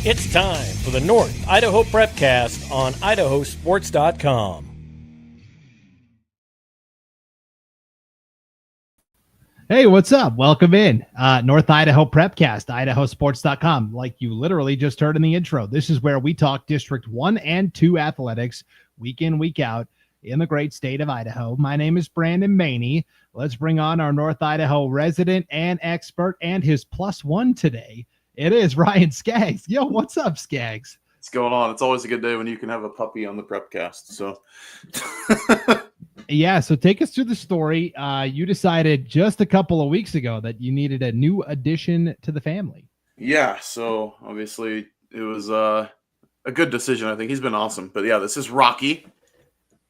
It's time for the North Idaho Prepcast on IdahoSports.com. Hey, what's up? Welcome in. North Idaho Prepcast, IdahoSports.com. Like you literally just heard in the intro, this is where we talk District 1 and 2 athletics week in, week out in the great state of Idaho. My name is Brandon Baney. Let's bring on our North Idaho resident and expert and his +1 today. It is Ryan Scaggs. Yo, what's up, Scaggs? What's going on? It's always a good day when you can have a puppy on the Prepcast. So, yeah. So take us through the story. You decided just a couple of weeks ago that you needed a new addition to the family. Yeah. So obviously it was a good decision. I think he's been awesome. But yeah, this is Rocky.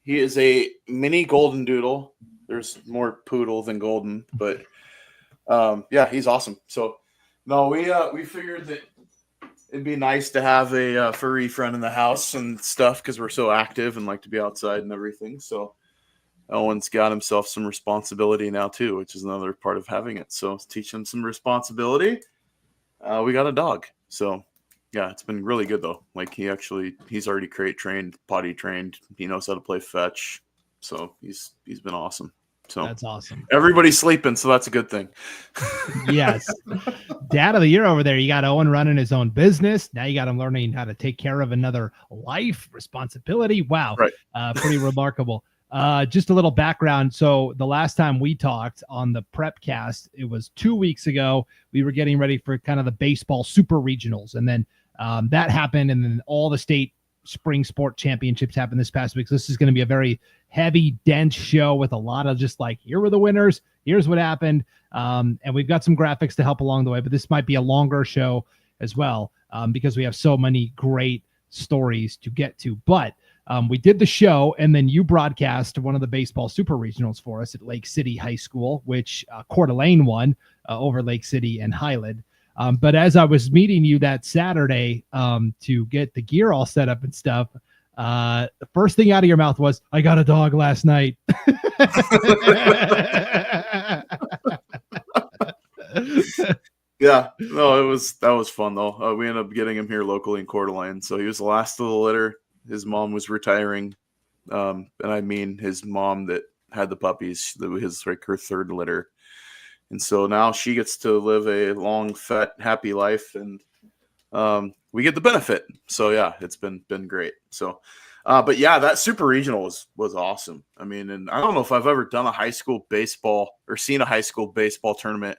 He is a mini golden doodle. There's more poodle than golden, but yeah, he's awesome. So no, we figured that it'd be nice to have a furry friend in the house and stuff because we're so active and like to be outside and everything. So Owen's got himself some responsibility now too, which is another part of having it. So teach him some responsibility. We got a dog. So yeah, it's been really good though. Like he's already crate trained, potty trained. He knows how to play fetch. So he's been awesome. So that's awesome. Everybody's sleeping, so that's a good thing. Yes. Dad of the year over there. You got Owen running his own business. Now you got him learning how to take care of another life responsibility. Wow. Right. Pretty remarkable. Just a little background. So the last time we talked on the Prepcast, it was 2 weeks ago. We were getting ready for kind of the baseball super regionals. And then that happened. And then all the state spring sport championships happened this past week. So this is going to be a very heavy, dense show with a lot of just like, here were the winners. Here's what happened. And we've got some graphics to help along the way, but this might be a longer show as well because we have so many great stories to get to. But we did the show, and then you broadcast one of the baseball super regionals for us at Lake City High School, which Coeur d'Alene won over Lake City and Highland. But as I was meeting you that Saturday to get the gear all set up and stuff, the first thing out of your mouth was, I got a dog last night. Yeah, no, that was fun though. We ended up getting him here locally in Coeur d'Alene. So he was the last of the litter. His mom was retiring. And I mean his mom that had the puppies, that was like her third litter. And so now she gets to live a long, fat, happy life, and we get the benefit. So yeah, it's been great. So, but yeah, that super regional was awesome. I mean, and I don't know if I've ever done a high school baseball or seen a high school baseball tournament.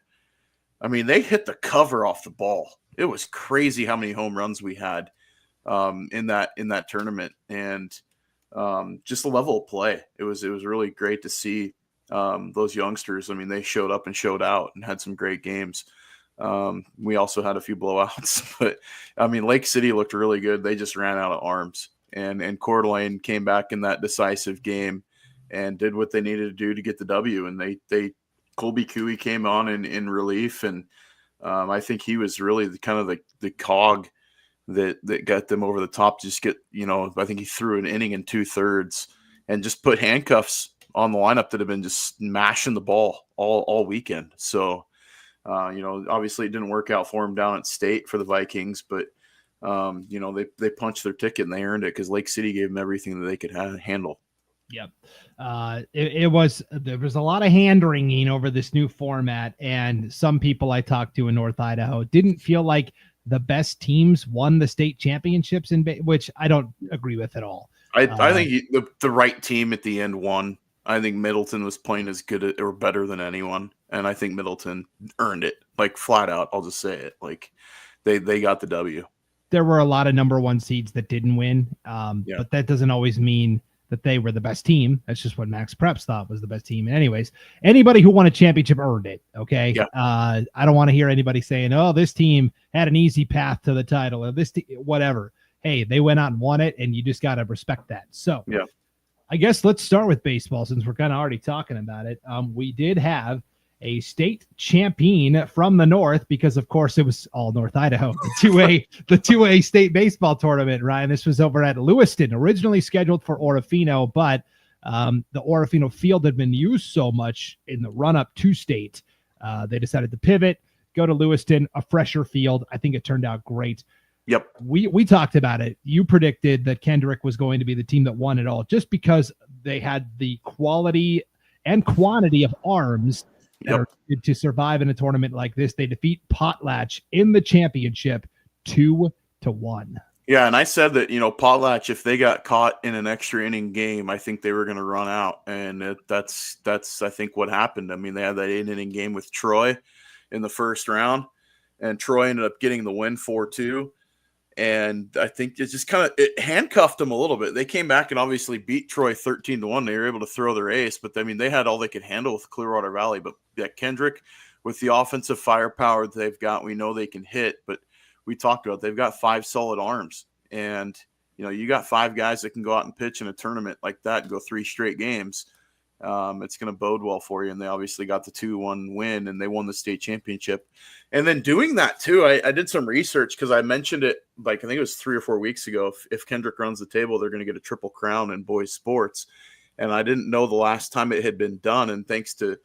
I mean, they hit the cover off the ball. It was crazy how many home runs we had in that tournament, and just the level of play. It was really great to see. Those youngsters, I mean, they showed up and showed out and had some great games. We also had a few blowouts, but I mean, Lake City looked really good. They just ran out of arms, and Coeur d'Alene came back in that decisive game and did what they needed to do to get the W. And they Colby Cooey came on in relief, and I think he was really the cog that got them over the top. Just get, I think he threw an inning in 2/3 and just put handcuffs on the lineup that have been just mashing the ball all weekend. So, obviously it didn't work out for him down at state for the Vikings, but, they punched their ticket and they earned it because Lake City gave them everything that they could handle. Yep. There was a lot of hand-wringing over this new format, and some people I talked to in North Idaho didn't feel like the best teams won the state championships, which I don't agree with at all. I think the right team at the end won. I think Middleton was playing as good or better than anyone, and I think Middleton earned it, like flat out. I'll just say it, like they got the W. There were a lot of number one seeds that didn't win, but that doesn't always mean that they were the best team. That's just what Max Preps thought was the best team. And anyways, anybody who won a championship earned it. Okay. Yeah. I don't want to hear anybody saying, oh, this team had an easy path to the title or this whatever. Hey, they went out and won it, and you just got to respect that. So yeah. I guess let's start with baseball since we're kind of already talking about it. We did have a state champion from the North because, of course, it was all North Idaho, the 2A state baseball tournament, Ryan. This was over at Lewiston, originally scheduled for Orofino, but the Orofino field had been used so much in the run-up to state. They decided to pivot, go to Lewiston, a fresher field. I think it turned out great. Yep. We talked about it. You predicted that Kendrick was going to be the team that won it all just because they had the quality and quantity of arms that are needed to survive in a tournament like this. They defeat Potlatch in the championship 2-1. Yeah, and I said that, Potlatch, if they got caught in an extra inning game, I think they were going to run out. And that's I think what happened. I mean, they had that 8-inning game with Troy in the first round, and Troy ended up getting the win 4-2. And I think it just it handcuffed them a little bit. They came back and obviously beat Troy 13-1. They were able to throw their ace, but I mean, they had all they could handle with Clearwater Valley. But Kendrick, with the offensive firepower they've got, we know they can hit, but we talked about they've got 5 solid arms. And, you got 5 guys that can go out and pitch in a tournament like that and go 3 straight games. It's going to bode well for you. And they obviously got the 2-1 win, and they won the state championship. And then doing that too, I did some research because I mentioned it, I think it was 3 or 4 weeks ago. If Kendrick runs the table, they're going to get a triple crown in boys sports. And I didn't know the last time it had been done. And thanks to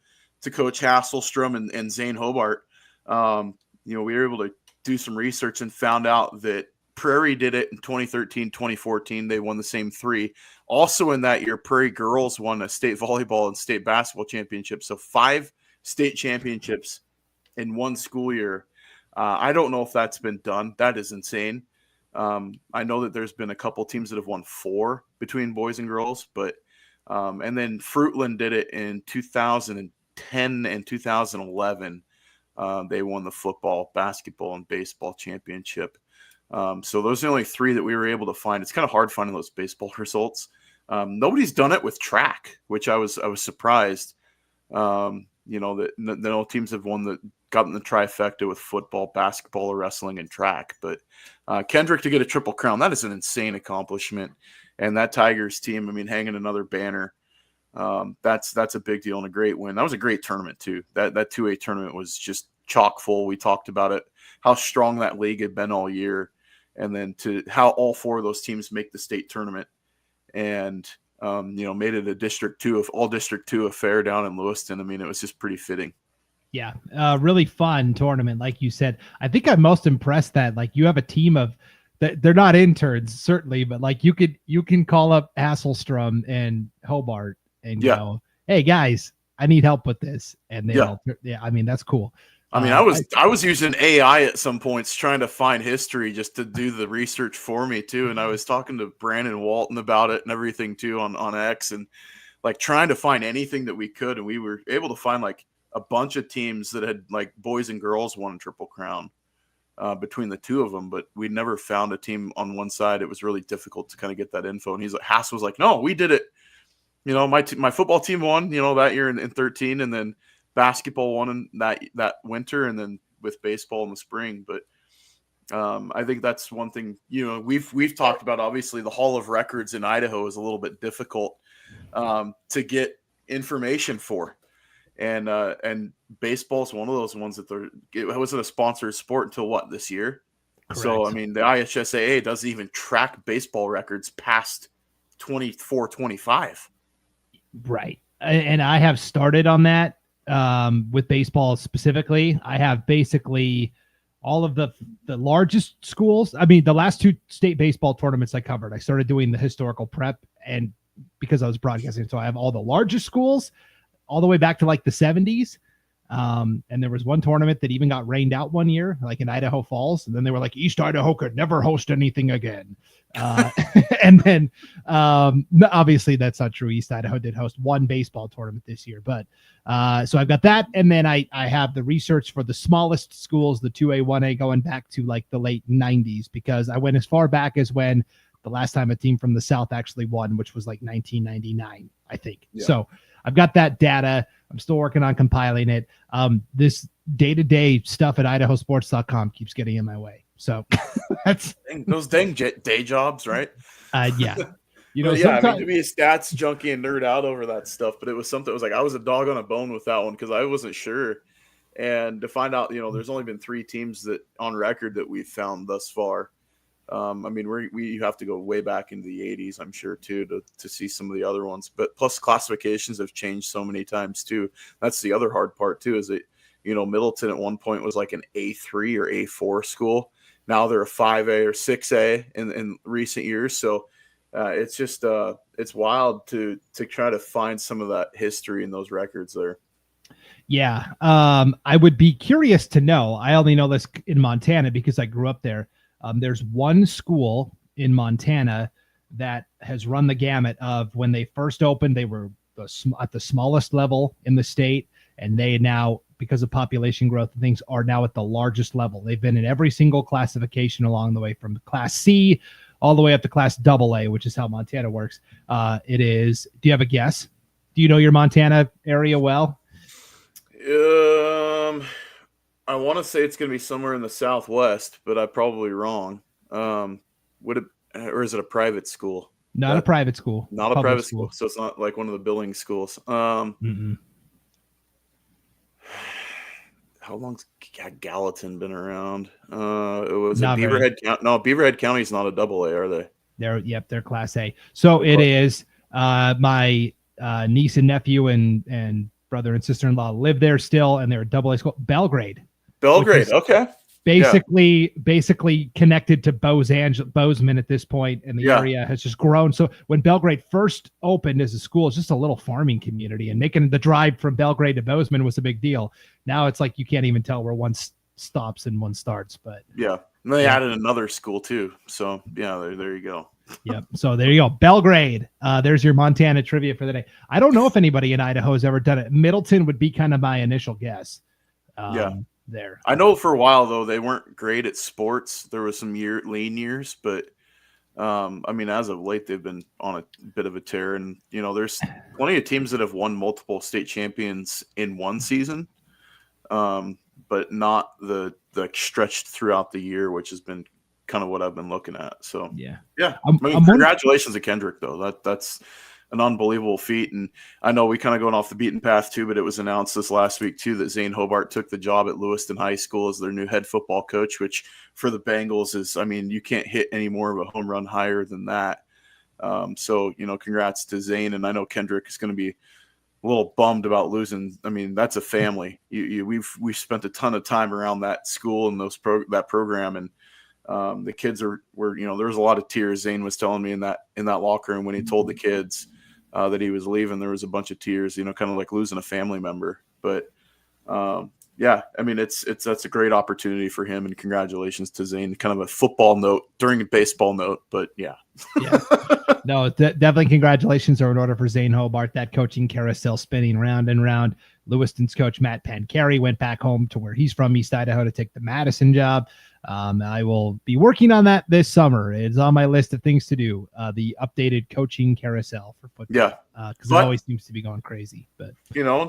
Coach Hasselstrom and Zane Hobart, we were able to do some research and found out that Prairie did it in 2013, 2014. They won the same 3. Also in that year, Prairie girls won a state volleyball and state basketball championship. So 5 state championships in one school year. I don't know if that's been done. That is insane. I know that there's been a couple teams that have won 4 between boys and girls, but and then Fruitland did it in 2010 and 2011. They won the football, basketball, and baseball championship. So those are the only 3 that we were able to find. It's kind of hard finding those baseball results. Nobody's done it with track, which I was surprised. That no teams have gotten the trifecta with football, basketball, or wrestling and track. But Kendrick to get a triple crown, that is an insane accomplishment. And that Tigers team, I mean, hanging another banner, that's a big deal and a great win. That was a great tournament too. That 2A tournament was just chock full. We talked about it, how strong that league had been all year, and then to how all 4 of those teams make the state tournament, and made it a District 2 of all District 2 affair down in Lewiston. I mean, it was just pretty fitting. Yeah, really fun tournament, like you said. I think I'm most impressed that you have a team of that. They're not interns certainly, but you can call up Hasselstrom and Hobart and go, "Hey guys, I need help with this," and they'll I mean, that's cool. I mean, I was using AI at some points trying to find history just to do the research for me too. And I was talking to Brandon Walton about it and everything too on X, and trying to find anything that we could. And we were able to find a bunch of teams that had boys and girls won a triple crown between the 2 of them, but we never found a team on one side. It was really difficult to kind of get that info. And Hass was like, "No, we did it. My football team won, that year in 13, and then basketball won in that winter, and then with baseball in the spring." But I think that's one thing, we've talked about. Obviously the Hall of Records in Idaho is a little bit difficult to get information for. And baseball is one of those ones that it wasn't a sponsored sport until this year. Correct. So, I mean, the IHSAA doesn't even track baseball records past 24, 25. Right. And I have started on that. With baseball specifically, I have basically all of the largest schools. I mean, the last 2 state baseball tournaments I covered, I started doing the historical prep, and because I was broadcasting, so I have all the largest schools all the way back to the 70s. And there was one tournament that even got rained out one year, in Idaho Falls. And then they were like, East Idaho could never host anything again. And then obviously that's not true. East Idaho did host one baseball tournament this year, but so I've got that. And then I have the research for the smallest schools, the 2A, 1A, going back to the late 90s, because I went as far back as when the last time a team from the South actually won, which was 1999, I think. Yeah. So I've got that data. I'm still working on compiling it. This day-to-day stuff at IdahoSports.com keeps getting in my way. So that's those dang day jobs, right? Yeah. I mean, to be a stats junkie and nerd out over that stuff, but it was something that was I was a dog on a bone with that one because I wasn't sure. And to find out, there's only been 3 teams that on record that we've found thus far. I mean, we have to go way back into the 80s, I'm sure, too, to see some of the other ones. But plus classifications have changed so many times, too. That's the other hard part, too, is that, Middleton at one point was an A3 or A4 school. now they're a 5A or 6A in recent years. So it's just it's wild to try to find some of that history in those records there. Yeah. I would be curious to know. I only know this in Montana because I grew up there. There's one school in Montana that has run the gamut of when they first opened, they were at the smallest level in the state. And they now, because of population growth, things are now at the largest level. They've been in every single classification along the way from Class C all the way up to Class AA, which is how Montana works. It is. Do you have a guess? Do you know your Montana area well? I want to say it's going to be somewhere in the Southwest, but I'm probably wrong. Would it, or is it a private school? Not a private school. Not a private school. So it's not like one of the billing schools. How long's Gallatin been around? It was Beaverhead County. No, Beaverhead County is not a AA, are they? They're Class A. So it is. My niece and nephew and brother and sister-in-law live there still, and they're a AA school. Belgrade, okay. Basically connected to Bozeman at this point, and the area has just grown. So when Belgrade first opened as a school, it's just a little farming community, and making the drive from Belgrade to Bozeman was a big deal. Now it's like you can't even tell where one stops and one starts. But and they added another school too. So there you go. Yep. So there you go. Belgrade. There's your Montana trivia for the day. I don't know if anybody in Idaho has ever done it. Middleton would be kind of my initial guess. There. I know for a while though they weren't great at sports. There was some lean years, but I mean as of late they've been on a bit of a tear, and there's plenty of teams that have won multiple state champions in one season, but not the stretched throughout the year, which has been kind of what I've been looking at. So congratulations to Kendrick though. That's an unbelievable feat. And I know we kind of going off the beaten path too, but it was announced this last week too that Zane Hobart took the job at Lewiston High School as their new head football coach, which for the Bengals is, I mean, you can't hit any more of a home run higher than that. So congrats to Zane. And I know Kendrick is going to be a little bummed about losing. I mean, that's a family. We've spent a ton of time around that school and that program, and the kids were there was a lot of tears. Zane was telling me in that locker room when he told the kids that he was leaving, there was a bunch of tears, kind of like losing a family member. But I mean, that's a great opportunity for him, and congratulations to Zane. Kind of a football note during a baseball note, but no, definitely congratulations are in order for Zane Hobart. That coaching carousel spinning round and round. Lewiston's coach Matt Pancari went back home to where he's from, East Idaho, to take the Madison job. I will be working on that this summer. It's on my list of things to do. The updated coaching carousel for football. Because it always seems to be going crazy. But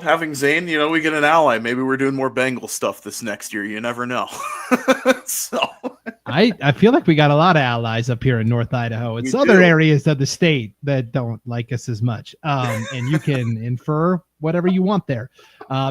having Zane, we get an ally. Maybe we're doing more Bengal stuff this next year. You never know. So I feel like we got a lot of allies up here in North Idaho. It's other areas of the state that don't like us as much. And you can infer whatever you want there.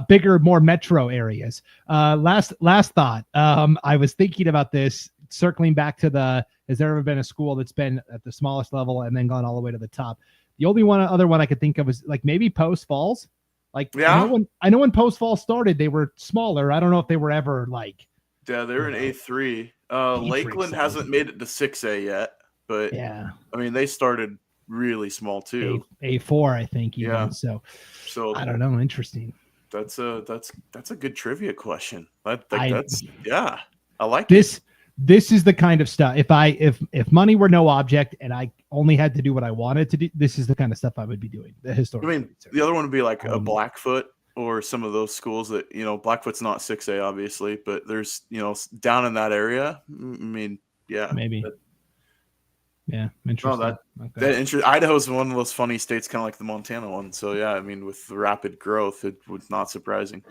Bigger, more metro areas. Last thought. I was thinking about this, circling back to has there ever been a school that's been at the smallest level and then gone all the way to the top? The only other one I could think of is like maybe Post Falls. Like, I know when Post Falls started, they were smaller. I don't know if they were ever like. Yeah, they're in A3. Lakeland hasn't made it to 6A yet, but I mean, they started really small too. A4, I think. Even. So I don't know. Interesting. That's a good trivia question. I like this. This is the kind of stuff. If money were no object and I only had to do what I wanted to do, this is the kind of stuff I would be doing. The historical. I mean, the other one would be like a Blackfoot or some of those schools that Blackfoot's not 6A obviously, but there's down in that area. I mean, maybe. Interesting. Idaho's one of those funny states, kind of like the Montana one. So I mean, with the rapid growth, it was not surprising.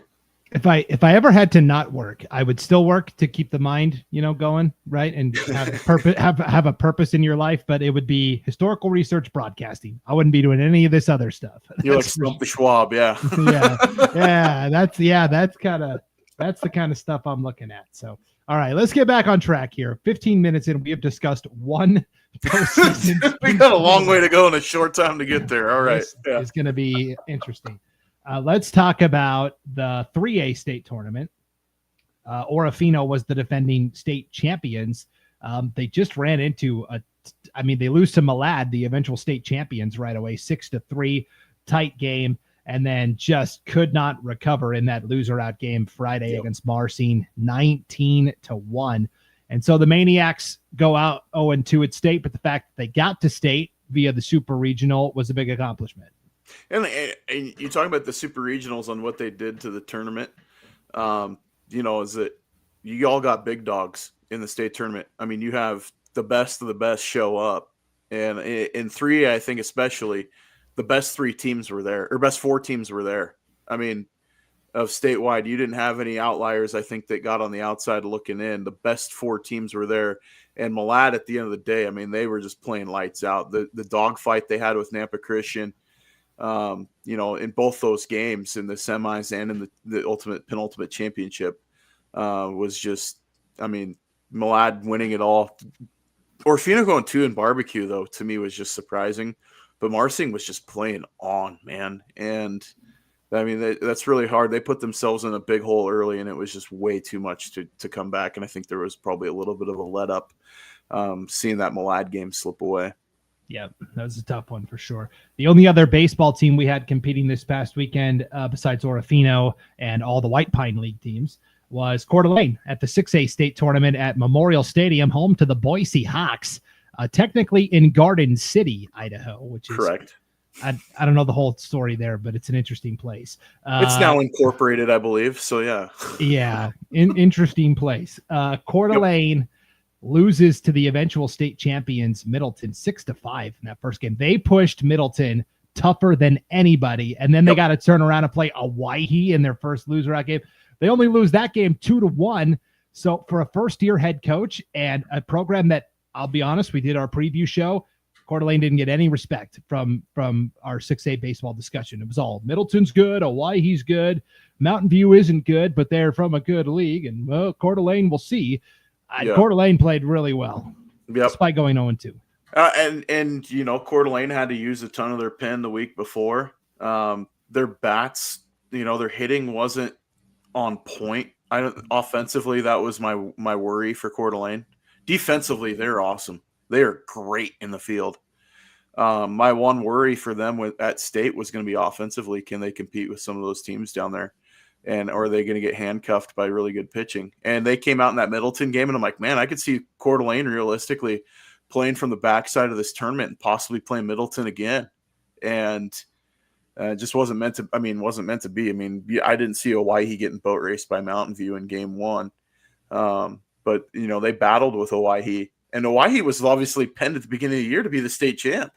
If I ever had to not work, I would still work to keep the mind, going, right, and have a purpose, have a purpose in your life. But it would be historical research, broadcasting. I wouldn't be doing any of this other stuff. You're like Stumpy Schwab, That's the kind of stuff I'm looking at. So, all right, let's get back on track here. 15 minutes in, we have discussed one postseason. We got a long way to go in a short time to get there. All right, it's going to be interesting. Let's talk about the 3A state tournament. Orofino was the defending state champions. They just ran into they lose to Malad, the eventual state champions, right away, 6-3, tight game, and then just could not recover in that loser out game Friday against Marcine, 19-1. And so the Maniacs go out 0-2 at state, but the fact that they got to state via the super regional was a big accomplishment. And you talk about the super regionals on what they did to the tournament. Is that you all got big dogs in the state tournament. I mean, you have the best of the best show up, and in 3A, I think especially, the best 3 teams were there, or best 4 teams were there. I mean, of statewide, you didn't have any outliers, I think, that got on the outside looking in. The best 4 teams were there. And Malad, at the end of the day, I mean, they were just playing lights out. The dogfight they had with Nampa Christian, in both those games, in the semis and in the penultimate championship, was just, I mean, Malad winning it all. Orofino going 2 in barbecue, though, to me was just surprising. But Marcing was just playing on, man. And, I mean, that's really hard. They put themselves in a big hole early, and it was just way too much to come back. And I think there was probably a little bit of a let-up seeing that Malad game slip away. Yeah, that was a tough one for sure. The only other baseball team we had competing this past weekend, besides Orofino and all the White Pine League teams, was Coeur d'Alene at the 6A state tournament at Memorial Stadium, home to the Boise Hawks, technically in Garden City, Idaho, which is correct. I don't know the whole story there, but it's an interesting place. It's now incorporated, I believe. So, yeah. Yeah, interesting place. Coeur d'Alene loses to the eventual state champions, Middleton, 6-5 in that first game. They pushed Middleton tougher than anybody, and then they got to turn around and play Owyhee in their first loser-out game. They only lose that game 2-1. So for a first-year head coach and a program that, I'll be honest, we did our preview show, Coeur d'Alene didn't get any respect from our 6A baseball discussion. It was all Middleton's good, Owyehe's good, Mountain View isn't good, but they're from a good league, and Coeur d'Alene, we'll see. Coeur d'Alene played really well, despite going 0-2. And Coeur d'Alene had to use a ton of their pen the week before. Their bats, their hitting wasn't on point. Offensively, that was my worry for Coeur d'Alene. Defensively, they're awesome. They are great in the field. My one worry for them at state was going to be offensively. Can they compete with some of those teams down there? And or are they going to get handcuffed by really good pitching? And they came out in that Middleton game, and I'm like, man, I could see Coeur d'Alene realistically playing from the backside of this tournament and possibly playing Middleton again. And it just wasn't meant to be. I mean, I didn't see Owyhee getting boat raced by Mountain View in game 1. But, they battled with Owyhee. And Owyhee was obviously penned at the beginning of the year to be the state champ.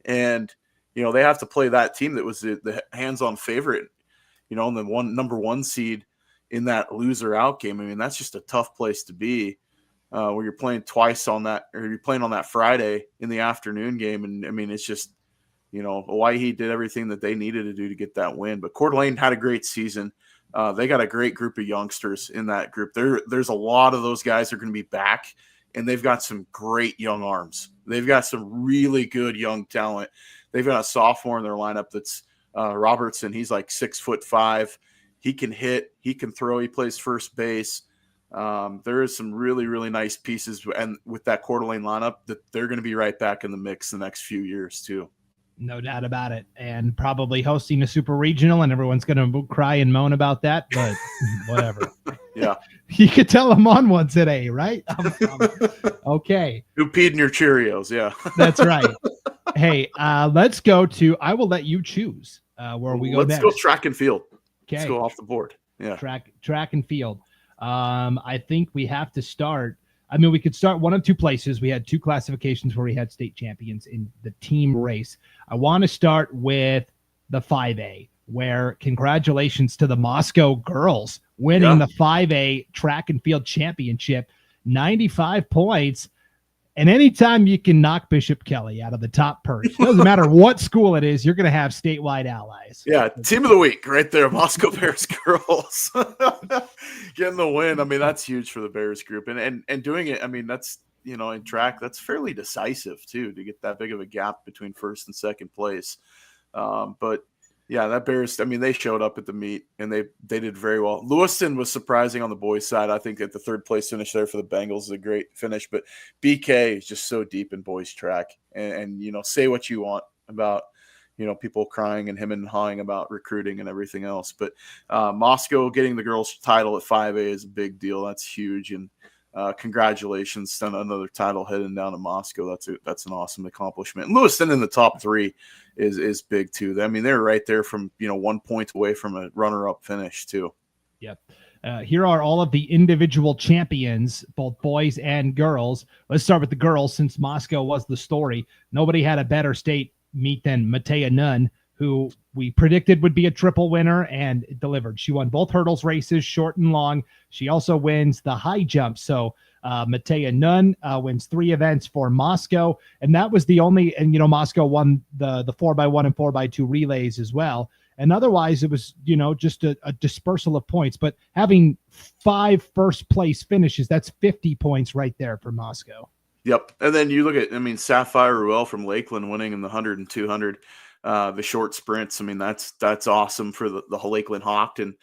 And, they have to play that team that was the hands-on favorite, and the number 1 seed in that loser out game. I mean, that's just a tough place to be where you're playing twice on that, or you're playing on that Friday in the afternoon game. And I mean, it's just, Owyhee did everything that they needed to do to get that win. But Coeur d'Alene had a great season. They got a great group of youngsters in that group. There's a lot of those guys that are going to be back, and they've got some great young arms. They've got some really good young talent. They've got a sophomore in their lineup that's Robertson. He's like 6'5". He can hit. He can throw. He plays first base. There is some really, really nice pieces, and with that Coeur d'Alene lineup, that they're going to be right back in the mix the next few years too. No doubt about it. And probably hosting a super regional, and everyone's going to cry and moan about that, but whatever. Yeah. You could tell I'm on one today, right? Okay. Who peed in your Cheerios? Yeah. That's right. Hey, let's go to, I will let you choose where we go next. Let's go track and field. Okay. Let's go off the board. Yeah. Track and field. I think we have to start. I mean, we could start one of two places. We had 2 classifications where we had state champions in the team race. I want to start with the 5A, where congratulations to the Moscow girls winning the 5A track and field championship, 95 points. And anytime you can knock Bishop Kelly out of the top perch, doesn't matter what school it is, you're going to have statewide allies. Yeah, team of the week right there, Moscow Bears girls getting the win. I mean, that's huge for the Bears group, and doing it. I mean, that's in track, that's fairly decisive too, to get that big of a gap between first and second place. But Yeah, that Bears, I mean, they showed up at the meet and they did very well. Lewiston was surprising on the boys' side. I think that the third place finish there for the Bengals is a great finish, but BK is just so deep in boys' track. And say what you want about, people crying and him and hawing about recruiting and everything else. But Moscow getting the girls' title at 5A is a big deal. That's huge. And congratulations on another title heading down to Moscow. That's an awesome accomplishment. And Lewiston in the top 3 is big too. I mean, they're right there from 1 point away from a runner-up finish too. Yep. Here are all of the individual champions, both boys and girls. Let's start with the girls, since Moscow was the story. Nobody had a better state meet than Matea Nunn, who we predicted would be a triple winner and delivered. She won both hurdles races, short and long. She also wins the high jump. So Matea Nunn wins 3 events for Moscow. And that was the only, and Moscow won the 4x1 and 4x2 relays as well. And otherwise it was, just a dispersal of points, but having 5 first place finishes, that's 50 points right there for Moscow. Yep. And then you look at, Sapphire Ruel from Lakeland winning in the 100 and 200, the short sprints. I mean, that's awesome for the Lakeland Hawk. And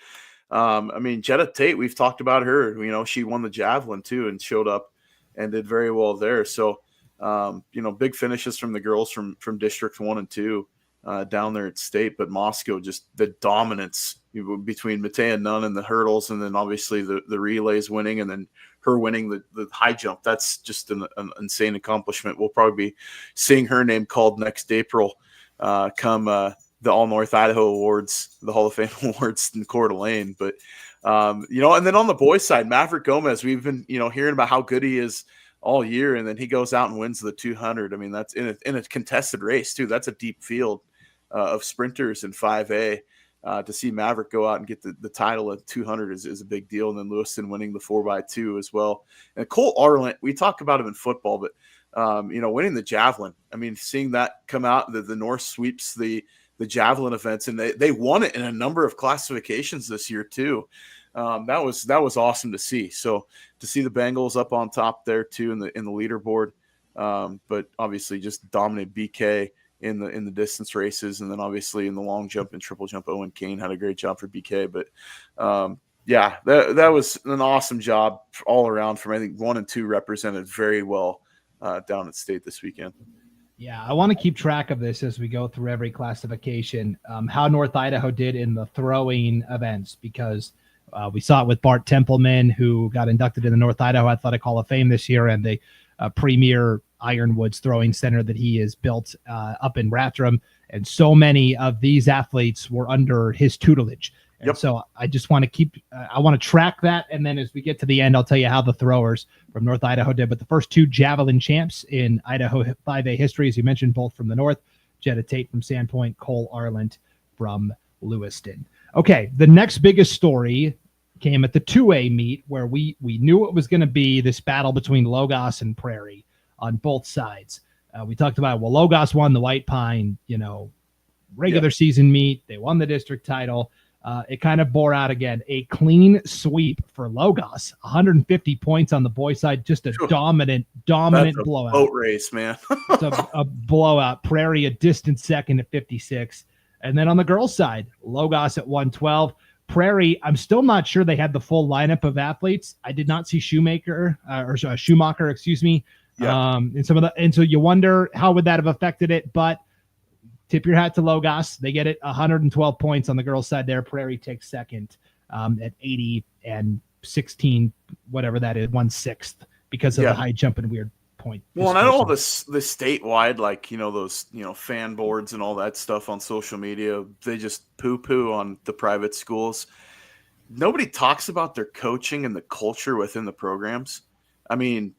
Jetta Tate, we've talked about her, she won the javelin too and showed up and did very well there. So, big finishes from the girls from District 1 and 2 down there at state, but Moscow, just the dominance between Matea Nunn and the hurdles. And then obviously the relays winning, and then her winning the high jump. That's just an insane accomplishment. We'll probably be seeing her name called next April, come the All North Idaho Awards, the Hall of Fame Awards in Coeur d'Alene. But, and then on the boys' side, Maverick Gomez, we've been, hearing about how good he is all year, and then he goes out and wins the 200. I mean, that's in a contested race too. That's a deep field of sprinters in 5A. To see Maverick go out and get the title at 200 is a big deal. And then Lewiston winning the 4x2 as well. And Cole Arlant, we talk about him in football, but winning the javelin. I mean, seeing that come out, the North sweeps the javelin events, and they won it in a number of classifications this year too. That was awesome to see. So to see the Bengals up on top there too in the leaderboard, but obviously just dominate BK in the distance races, and then obviously in the long jump and triple jump, Owen Kane had a great job for BK. But that was an awesome job all around from, I think, 1 and 2 represented very well down at state this weekend. Yeah, I want to keep track of this as we go through every classification, how North Idaho did in the throwing events, because we saw it with Bart Templeman, who got inducted in the North Idaho Athletic Hall of Fame this year, and the premier Ironwoods throwing center that he has built up in Rathdrum. And so many of these athletes were under his tutelage. And Yep. So I just want to I want to track that. And then as we get to the end, I'll tell you how the throwers from North Idaho did. But the first 2 javelin champs in Idaho 5A history, as you mentioned, both from the North, Jetta Tate from Sandpoint, Cole Arlant from Lewiston. Okay, the next biggest story came at the 2A meet, where we knew it was going to be this battle between Logos and Prairie on both sides. We talked about, Logos won the White Pine, regular season meet. They won the district title. It kind of bore out again. A clean sweep for Logos, 150 points on the boys' side, just a dominant That's a blowout. Boat race, man. It's a blowout. Prairie a distant second at 56. And then on the girls' side, Logos at 112. Prairie, I'm still not sure they had the full lineup of athletes. I did not see Schumacher, excuse me. Yeah. And so you wonder how would that have affected it, but tip your hat to Logos. They get it 112 points on the girls' side there. Prairie takes second at 80 and 16, whatever that is, 1/6 because of the high jump and weird point. Well, and I know the statewide, those, fan boards and all that stuff on social media, they just poo-poo on the private schools. Nobody talks about their coaching and the culture within the programs. I mean,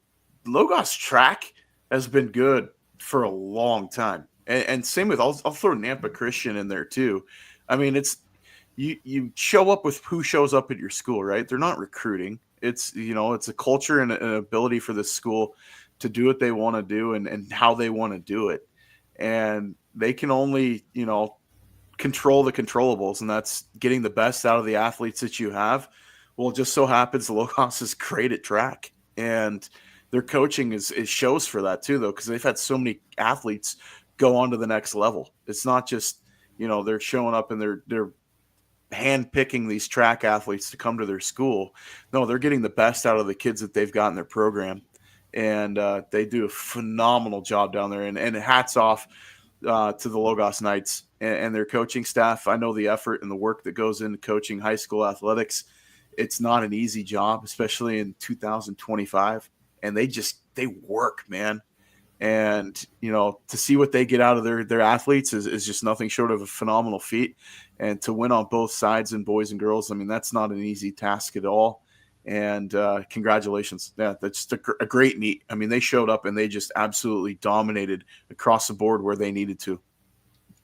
Logos track has been good for a long time. And same with, I'll throw Nampa Christian in there too. I mean, it's you show up with who shows up at your school, right? They're not recruiting. It's, it's a culture and an ability for this school to do what they want to do and how they want to do it. And they can only, control the controllables, and that's getting the best out of the athletes that you have. Well, it just so happens Logos is great at track, and their coaching is shows for that too, though, because they've had so many athletes go on to the next level. It's not just, they're showing up and they're handpicking these track athletes to come to their school. No, they're getting the best out of the kids that they've got in their program. And they do a phenomenal job down there. And hats off to the Logos Knights and their coaching staff. I know the effort and the work that goes into coaching high school athletics. It's not an easy job, especially in 2025. And they work, man. And, to see what they get out of their athletes is just nothing short of a phenomenal feat. And to win on both sides in boys and girls, I mean, that's not an easy task at all. And congratulations. Yeah, that's just a great meet. I mean, they showed up and they just absolutely dominated across the board where they needed to.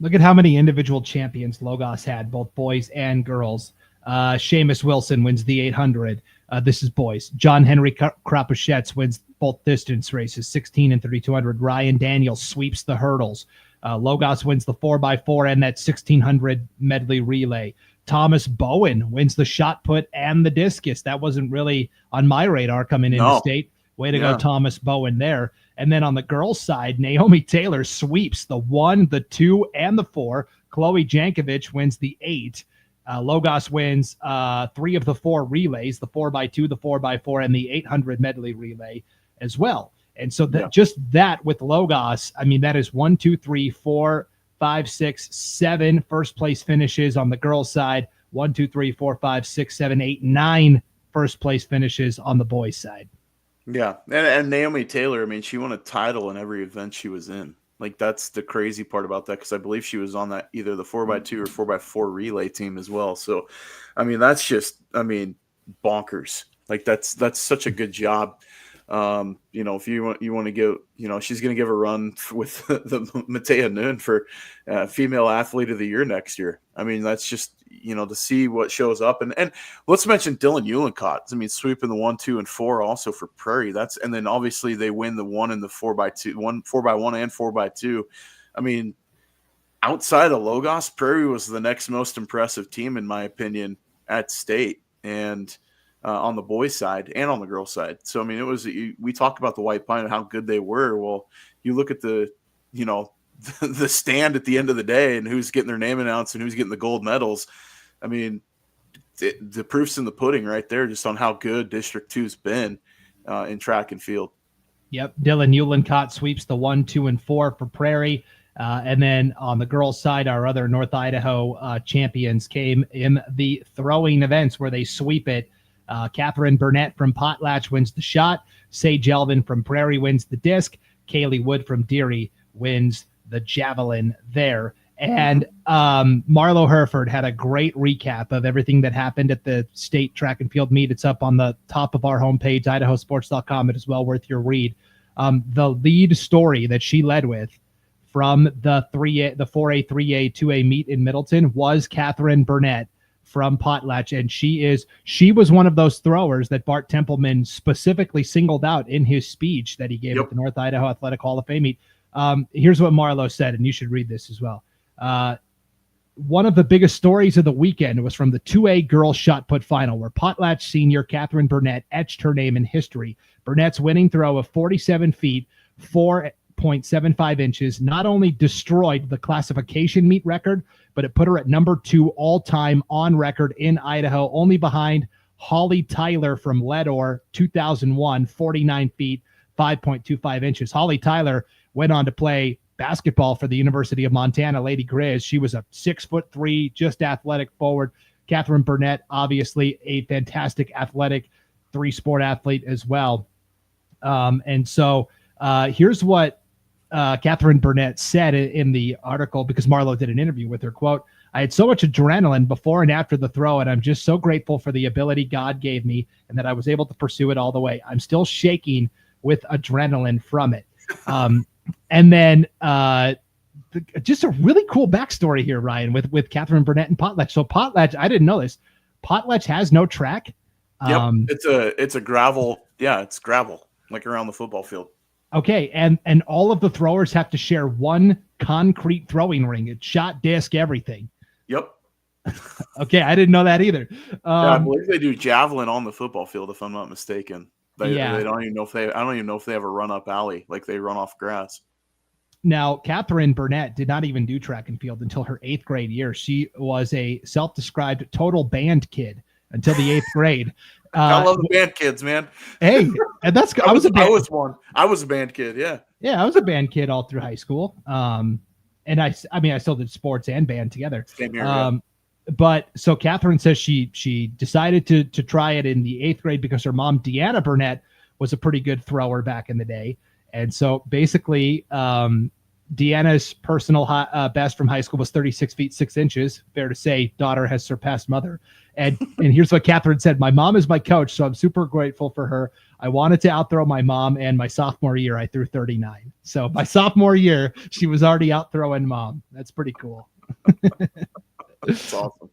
Look at how many individual champions Logos had, both boys and girls. Seamus Wilson wins the 800. This is boys. John Henry Krapuschetz wins both distance races, 16 and 3200. Ryan Daniels sweeps the hurdles. Logos wins the 4x4 and that 1600 medley relay. Thomas Bowen wins the shot put and the discus. That wasn't really on my radar coming into state. Way to go, Thomas Bowen there. And then on the girls' side, Naomi Taylor sweeps the 1, the 2, and the 4. Chloe Jankovic wins the 8. Logos wins 3 of the 4 relays, the 4x2, the 4x4, and the 800 medley relay as well. And so just that with Logos, I mean, that is 1, 2, 3, 4, 5, 6, 7 first place finishes on the girls' side. 1, 2, 3, 4, 5, 6, 7, 8, 9 first place finishes on the boys' side. Yeah. And Naomi Taylor, I mean, she won a title in every event she was in. Like, that's the crazy part about that, because I believe she was on that either the 4x2 or 4x4 relay team as well. So, I mean, that's just, bonkers. Like, that's such a good job. If you want to give, she's going to give a run with the Matea Noon for female athlete of the year next year. I mean, that's just, to see what shows up. And let's mention Dylan Uhlencott. I mean, sweeping the 1, 2, and 4 also for Prairie. And then obviously they win the 1 and the 4x2, 4x1 and 4x2. I mean, outside of Logos, Prairie was the next most impressive team, in my opinion, at state. And on the boys' side and on the girls' side. So, I mean, we talk about the White Pine and how good they were. Well, you look at the stand at the end of the day and who's getting their name announced and who's getting the gold medals. I mean, the proof's in the pudding right there, just on how good District 2's been in track and field. Yep. Dylan Uhlencott sweeps the 1, 2, and 4 for Prairie. And then on the girls' side, our other North Idaho champions came in the throwing events where they sweep it. Catherine Burnett from Potlatch wins the shot. Sage Elvin from Prairie wins the disc. Kaylee Wood from Deary wins the javelin there. And Marlo Herford had a great recap of everything that happened at the state track and field meet. It's up on the top of our homepage, IdahoSports.com. It is well worth your read. The lead story that she led with from the 4A, 3A, 2A meet in Middleton was Catherine Burnett from Potlatch, and she was one of those throwers that Bart Templeman specifically singled out in his speech that he gave at the North Idaho Athletic Hall of Fame meet. Here's what Marlo said, and you should read this as well. One of the biggest stories of the weekend was from the 2A girls shot put final, where Potlatch senior Catherine Burnett etched her name in history. Burnett's winning throw of 47 feet, 4.75 inches, not only destroyed the classification meet record, but it put her at number 2 all-time on record in Idaho, only behind Holly Tyler from Leadore, 2001, 49 feet, 5.25 inches. Holly Tyler went on to play basketball for the University of Montana Lady Grizz. She was a 6'3", just athletic forward. Catherine Burnett, obviously a fantastic athletic 3-sport athlete as well. And so here's what Catherine Burnett said in the article, because Marlo did an interview with her. Quote, "I had so much adrenaline before and after the throw, and I'm just so grateful for the ability God gave me and that I was able to pursue it all the way. I'm still shaking with adrenaline from it." And then just a really cool backstory here, Ryan, with Catherine Burnett and Potlatch. So Potlatch, I didn't know this. Potlatch has no track. Yep, it's a gravel. Yeah, it's gravel, like around the football field. Okay, and all of the throwers have to share one concrete throwing ring. It's shot, disc, everything. Yep. Okay, I didn't know that either. I believe they do javelin on the football field, if I'm not mistaken. They don't even know if they. I don't even know if they have a run up alley, like they run off grass. Now, Catherine Burnett did not even do track and field until her 8th grade year. She was a self-described total band kid until the 8th grade. I love the band kids, man. Hey, and that's I was one. I was a band kid. Yeah. Yeah, I was a band kid all through high school. And I mean, I still did sports and band together. Same here. But so Catherine says she decided to try it in the 8th grade because her mom, Deanna Burnett, was a pretty good thrower back in the day. And so basically, Deanna's personal best from high school was 36 feet 6 inches. Fair to say, daughter has surpassed mother. And here's what Catherine said: "My mom is my coach, so I'm super grateful for her. I wanted to outthrow my mom, and my sophomore year, I threw 39. So my sophomore year, she was already outthrowing mom. That's pretty cool." That's awesome.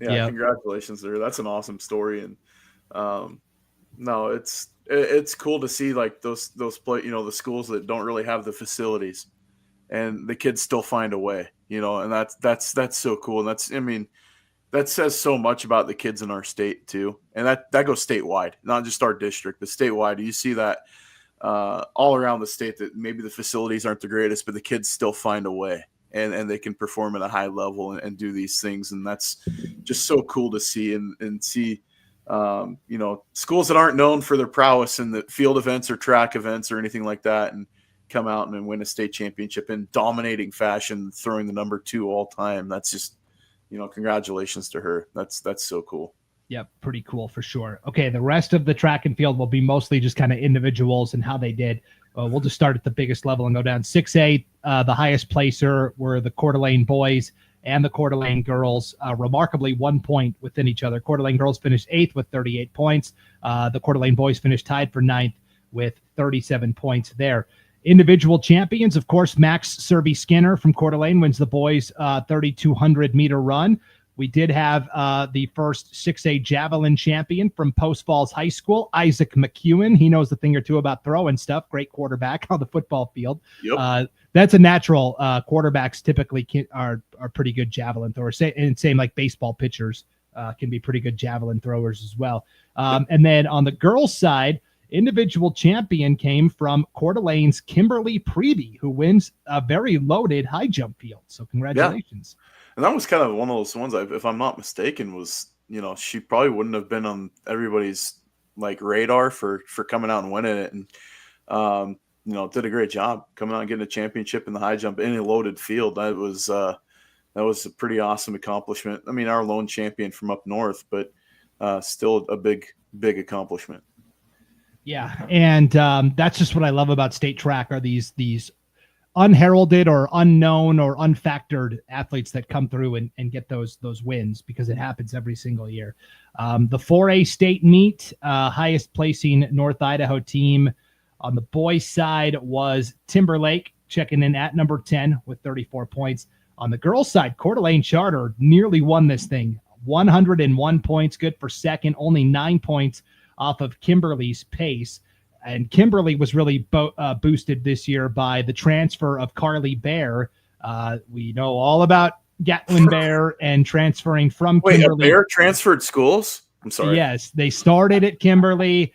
Yeah, Congratulations there. That's an awesome story. And no, it's cool to see like those the schools that don't really have the facilities, and the kids still find a way, and that's so cool. And that says so much about the kids in our state too. And that goes statewide, not just our district, but statewide. You see that all around the state, that maybe the facilities aren't the greatest, but the kids still find a way, and they can perform at a high level and do these things. And that's just so cool to see and see, schools that aren't known for their prowess in the field events or track events or anything like that, and come out and win a state championship in dominating fashion, throwing the number 2 all time. That's just, congratulations to her. That's so cool. Yep, pretty cool for sure. Okay, the rest of the track and field will be mostly just kind of individuals and how they did. We'll just start at the biggest level and go down. 6A, the highest placer were the Coeur d'Alene boys and the Coeur d'Alene girls, remarkably 1 point within each other. Coeur d'Alene girls finished 8th with 38 points. The Coeur d'Alene boys finished tied for 9th with 37 points there. Individual champions, of course, Max Serby-Skinner from Coeur d'Alene wins the boys 3,200 meter run. We did have the first 6A javelin champion from Post Falls High School, Isaac McEwen. He knows a thing or two about throwing stuff. Great quarterback on the football field. Yep. That's a natural. Quarterbacks typically are pretty good javelin throwers. And same like baseball pitchers can be pretty good javelin throwers as well. And then on the girls' side, individual champion came from Coeur d'Alene's Kimberly Preby, who wins a very loaded high jump field. So congratulations. Yeah. And that was kind of one of those ones, if I'm not mistaken, was, she probably wouldn't have been on everybody's like radar for coming out and winning it. And, did a great job coming out and getting a championship in the high jump in a loaded field. That was a pretty awesome accomplishment. I mean, our lone champion from up north, but still a big accomplishment. Yeah, and that's just what I love about state track are these unheralded or unknown or unfactored athletes that come through and get those wins, because it happens every single year. The 4A state meet, highest placing North Idaho team on the boys' side was Timberlake, checking in at number 10 with 34 points. On the girls' side, Coeur d'Alene Charter nearly won this thing, 101 points, good for second, only 9 points off of Kimberly's pace. And Kimberly was really boosted this year by the transfer of Carly Bear. We know all about Gatlin Bear and transferring from Kimberly. Bear transferred schools? I'm sorry. Yes, they started at Kimberly.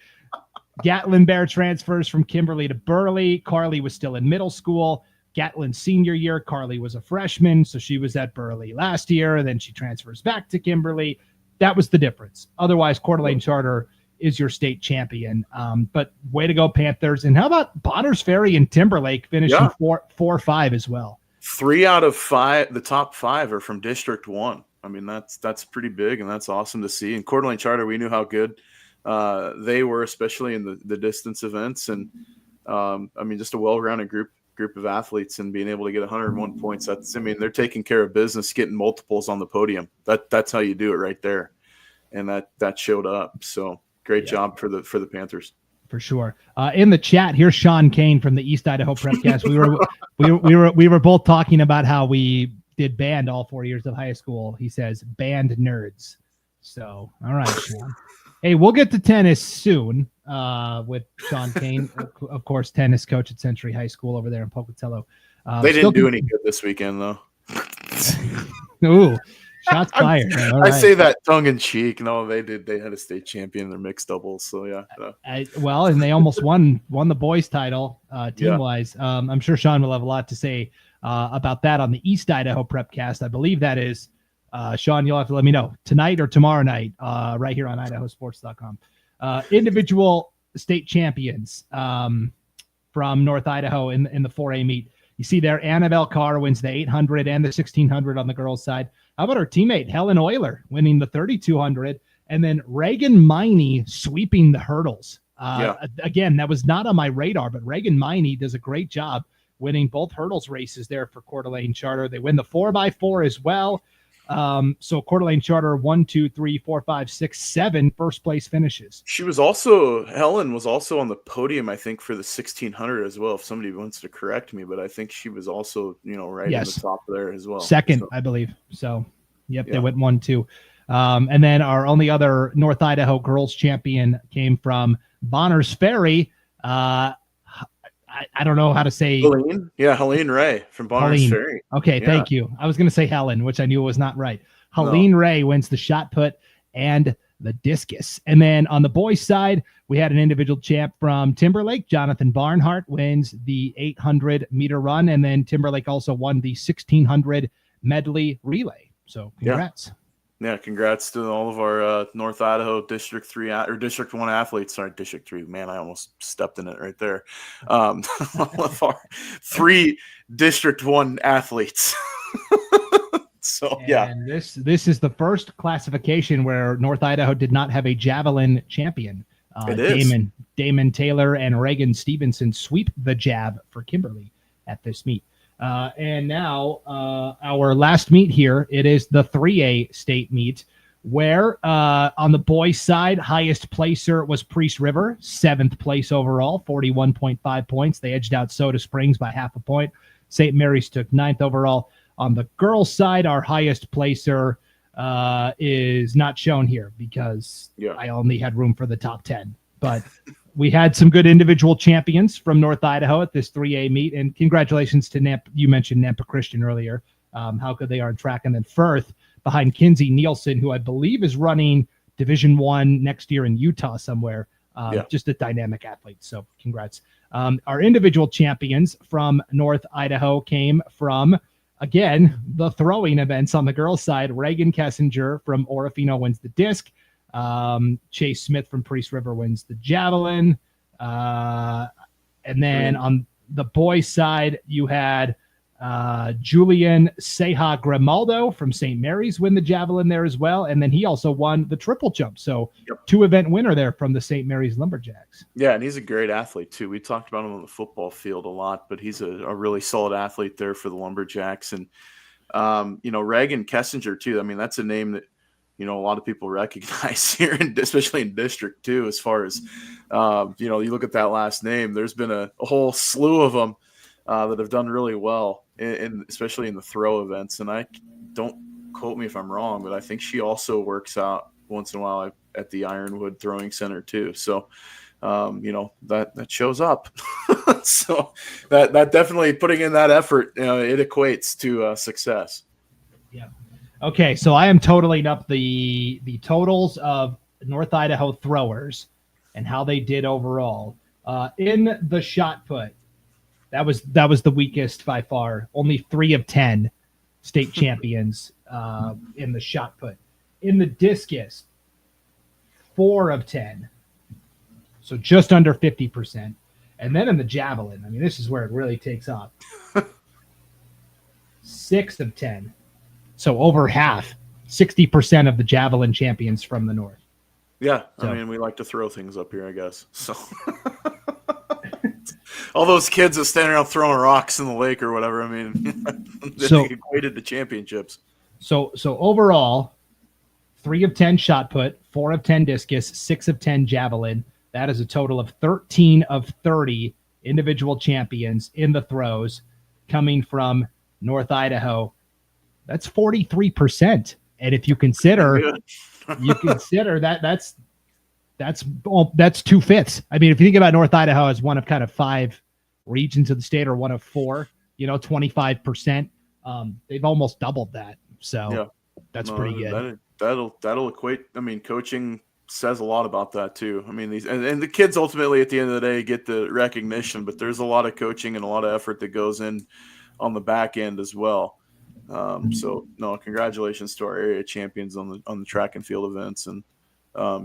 Gatlin Bear transfers from Kimberly to Burley. Carly was still in middle school. Gatlin's senior year, Carly was a freshman, so she was at Burley last year. Then she transfers back to Kimberly. That was the difference. Otherwise, Coeur d'Alene Charter is your state champion. But way to go, Panthers. And how about Bonners Ferry and Timberlake finishing 4-5 as well? 3 out of 5, the top 5 are from District 1. I mean, that's pretty big, and that's awesome to see. And Coeur d'Alene Charter, we knew how good they were, especially in the distance events. And just a well-rounded group of athletes, and being able to get 101 points. They're taking care of business, getting multiples on the podium. That's how you do it right there. And that showed up. So great job for the Panthers. For sure. In the chat, here's Sean Kane from the East Idaho Prepcast. We were both talking about how we did band all 4 years of high school. He says band nerds. So, all right, Sean. Hey, we'll get to tennis soon with Sean Kane, of course, tennis coach at Century High School over there in Pocatello. They didn't do any good this weekend, though. Ooh, Shots fired. All I right. say that tongue in cheek. No, they did. They had a state champion in their mixed doubles. So yeah. Well, and they almost won the boys title team wise. I'm sure Sean will have a lot to say about that on the East Idaho Prepcast. I believe that is Sean. You'll have to let me know tonight or tomorrow night, right here on IdahoSports.com. Individual state champions from North Idaho in the 4A meet. You see there, Annabelle Carr wins the 800 and the 1600 on the girls' side. How about her teammate, Helen Euler, winning the 3200, and then Reagan Miney sweeping the hurdles. Again, that was not on my radar, but Reagan Miney does a great job winning both hurdles races there for Coeur d'Alene Charter. They win the 4x4 as well. So Coeur d'Alene Charter 1, 2, 3, 4, 5, 6, 7 first place finishes. Helen was also on the podium, I think, for the 1600 as well. If somebody wants to correct me, but I think she was also, right in the top there as well. Second, I believe. So, they went 1, 2. And then our only other North Idaho girls champion came from Bonners Ferry. I don't know how to say Helene. Yeah, Helene Ray from Bonners Ferry. Okay, thank you. I was going to say Helen, which I knew was not right. Helene Ray wins the shot put and the discus. And then on the boys' side, we had an individual champ from Timberlake. Jonathan Barnhart wins the 800 meter run, and then Timberlake also won the 1600 medley relay. So congrats. Yeah, congrats to all of our North Idaho District 3 or District 1 athletes. Sorry, District 3. Man, I almost stepped in it right there. All of our 3 District 1 athletes. So, and this is the first classification where North Idaho did not have a javelin champion. It is. Damon Taylor and Reagan Stevenson sweep the jab for Kimberly at this meet. And now our last meet here, it is the 3A state meet where on the boys' side, highest placer was Priest River, 7th place overall, 41.5 points. They edged out Soda Springs by half a point. St. Mary's took 9th overall. On the girls' side, our highest placer is not shown here because I only had room for the top 10. But we had some good individual champions from North Idaho at this 3A meet, and congratulations to Nampa. You mentioned Nampa Christian earlier. How good they are in track. And then Firth behind Kinsey Nielsen, who I believe is running Division I next year in Utah somewhere. Just a dynamic athlete. So congrats. Our individual champions from North Idaho came from, again, the throwing events on the girls' side. Reagan Kessinger from Orofino wins the disc. Chase Smith from Priest River wins the javelin. And then on the boys' side, you had Julian Seja Grimaldo from St. Mary's win the javelin there as well. And then he also won the triple jump. So 2-event winner there from the St. Mary's Lumberjacks. Yeah, and he's a great athlete too. We talked about him on the football field a lot, but he's a really solid athlete there for the Lumberjacks. And, Reagan Kessinger too. I mean, that's a name that, a lot of people recognize here, especially in District 2, as far as, you look at that last name, there's been a whole slew of them that have done really well, especially in the throw events. And I don't quote me if I'm wrong, but I think she also works out once in a while at the Ironwood Throwing Center too. So, that shows up. So that definitely putting in that effort, it equates to success. Yeah. Okay, so I am totaling up the totals of North Idaho throwers and how they did overall. In the shot put, that was the weakest by far. Only 3 of 10 state champions in the shot put. In the discus, 4 of 10, so just under 50%. And then in the javelin, I mean, this is where it really takes off. 6 of 10. So over half, 60% of the javelin champions from the north. Yeah, so, I mean, we like to throw things up here, I guess. So all those kids that stand around throwing rocks in the lake or whatever, I mean, they equated to championships. So overall, 3 of 10 shot put, 4 of 10 discus, 6 of 10 javelin. That is a total of 13 of 30 individual champions in the throws coming from North Idaho. That's 43%. And if you consider that's 2/5. I mean, if you think about North Idaho as one of kind of 5 regions of the state or one of 4, 25%, they've almost doubled that. So That's pretty good. That'll equate. I mean, coaching says a lot about that too. I mean, these and the kids ultimately at the end of the day get the recognition, but there's a lot of coaching and a lot of effort that goes in on the back end as well. So no, congratulations to our area champions on the track and field events, and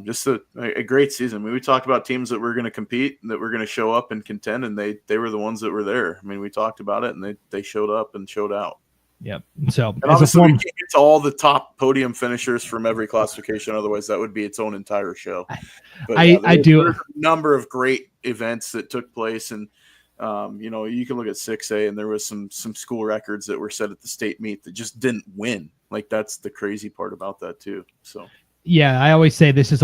just a great season. I mean, we talked about teams that were going to compete, that were going to show up and contend, and they were the ones that were there. I mean, we talked about it, and they showed up and showed out. Yep. So and obviously we can't get to all the top podium finishers from every classification. Otherwise, that would be its own entire show. But I do a number of great events that took place, and you can look at 6A, and there was some school records that were set at the state meet that just didn't win. Like, that's the crazy part about that too. So. Yeah, I always say this is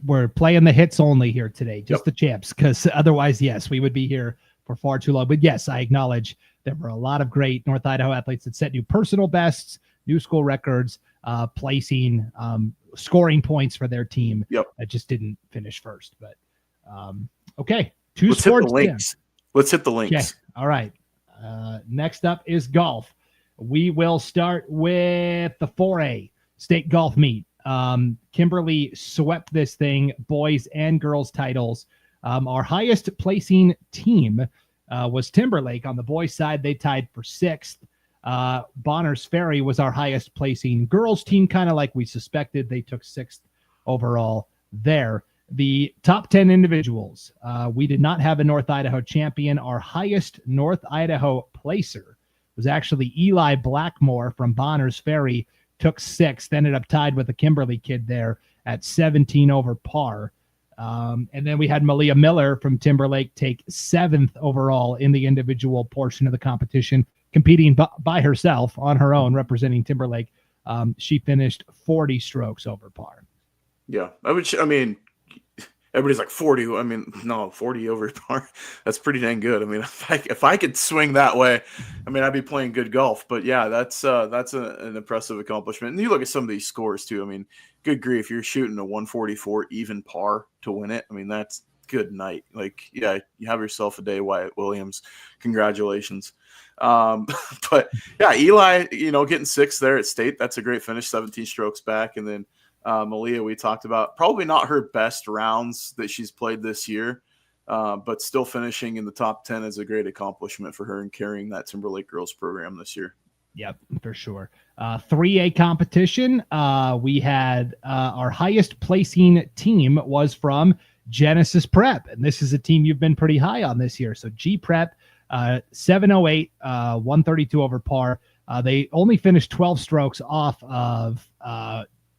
we're playing the hits only here today, just the champs, because otherwise, yes, we would be here for far too long. But yes, I acknowledge there were a lot of great North Idaho athletes that set new personal bests, new school records, placing, scoring points for their team. Yep. That just didn't finish first. But okay, Let's hit the links. Let's hit the links. Okay. All right. Next up is golf. We will start with the 4A state golf meet. Kimberly swept this thing, boys and girls titles. Our highest placing team was Timberlake. On the boys side, they tied for 6th. Bonners Ferry was our highest placing girls team, kind of like we suspected. They took 6th overall there. The top 10 individuals, we did not have a North Idaho champion. Our highest North Idaho placer was actually Eli Blackmore from Bonners Ferry, took 6th, ended up tied with the Kimberly kid there at 17 over par. And then we had Malia Miller from Timberlake take 7th overall in the individual portion of the competition, competing by herself on her own, representing Timberlake. She finished 40 strokes over par. Yeah, I mean, everybody's like 40. I mean, no, 40 over par. That's pretty dang good. I mean, if I could swing that way, I mean, I'd be playing good golf. But yeah, that's an impressive accomplishment. And you look at some of these scores too. I mean, good grief, you're shooting a 144 even par to win it. I mean, that's good night. Like, yeah, you have yourself a day, Wyatt Williams. Congratulations. But yeah, Eli, getting 6th there at state, that's a great finish, 17 strokes back. And then Malia, we talked about, probably not her best rounds that she's played this year, but still finishing in the top 10 is a great accomplishment for her and carrying that Timberlake girls program this year. Yep, for sure. 3A competition. We had our highest placing team was from Genesis Prep, and this is a team you've been pretty high on this year. So G Prep, 708, 132 over par. They only finished 12 strokes off of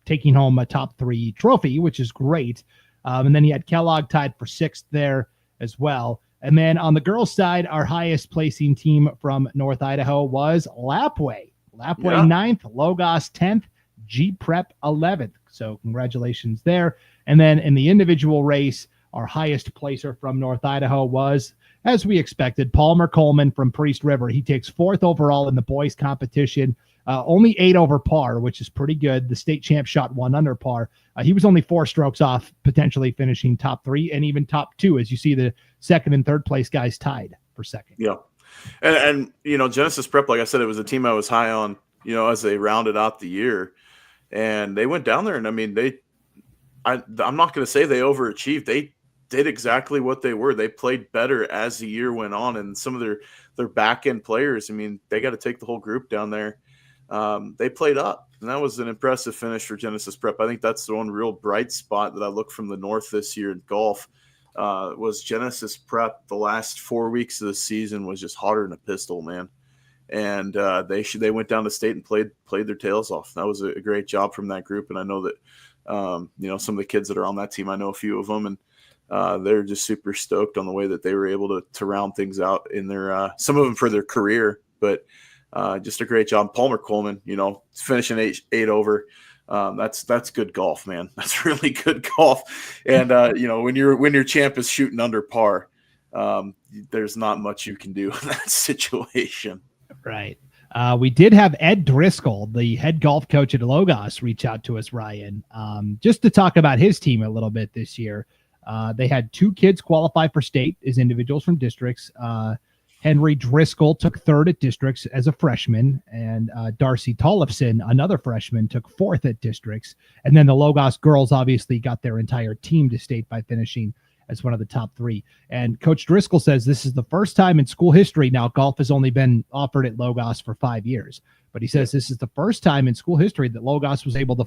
taking home a top 3 trophy, which is great. And then you had Kellogg tied for 6th there as well. And then on the girls' side, our highest placing team from North Idaho was Lapway. Lapway 9th, Logos 10th, G Prep 11th. So congratulations there. And then in the individual race, our highest placer from North Idaho was, as we expected, Palmer Coleman from Priest River. He takes 4th overall in the boys competition. Only 8 over par, which is pretty good. The state champ shot 1 under par. He was only 4 strokes off, potentially finishing top 3 and even top 2, as you see the 2nd and 3rd place guys tied for 2nd. Yeah. And Genesis Prep, like I said, it was a team I was high on, as they rounded out the year. And they went down there, and I mean, I'm not going to say they overachieved. They did exactly what they were. They played better as the year went on, and some of their back end players, I mean, they got to take the whole group down there. They played up, and that was an impressive finish for Genesis Prep. I think that's the one real bright spot that I look from the north this year in golf, was Genesis Prep. The last 4 weeks of the season was just hotter than a pistol, man. And they went down to state and played their tails off. That was a great job from that group, and I know that some of the kids that are on that team, I know a few of them, and they're just super stoked on the way that they were able to round things out in their some of them for their career, but just a great job. Palmer Coleman, finishing 8 over. That's good golf, man. That's really good golf. And when your champ is shooting under par, there's not much you can do in that situation. Right. We did have Ed Driscoll, the head golf coach at Logos, reach out to us, Ryan, just to talk about his team a little bit this year. They had 2 kids qualify for state as individuals from districts. Henry Driscoll took third at districts as a freshman, and Darcy Tollefson, another freshman, took fourth at districts. And then the Logos girls obviously got their entire team to state by finishing as one of the top three. And Coach Driscoll says this is the first time in school history. Now, golf has only been offered at Logos for 5 years, but he says this is the first time in school history that Logos was able to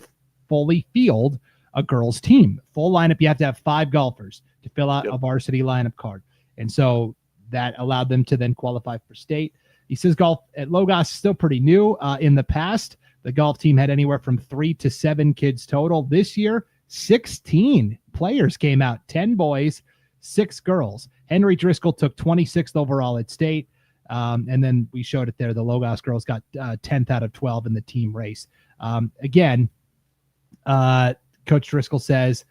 fully field a girls team. Full lineup. You have to have 5 golfers to fill out a varsity lineup card. And so that allowed them to then qualify for state. He says golf at Logos is still pretty new. In the past, the golf team had anywhere from 3 to 7 kids total. This year, 16 players came out, 10 boys, 6 girls. Henry Driscoll took 26th overall at state. And then we showed it there. The Logos girls got 10th out of 12 in the team race. Again, Coach Driscoll says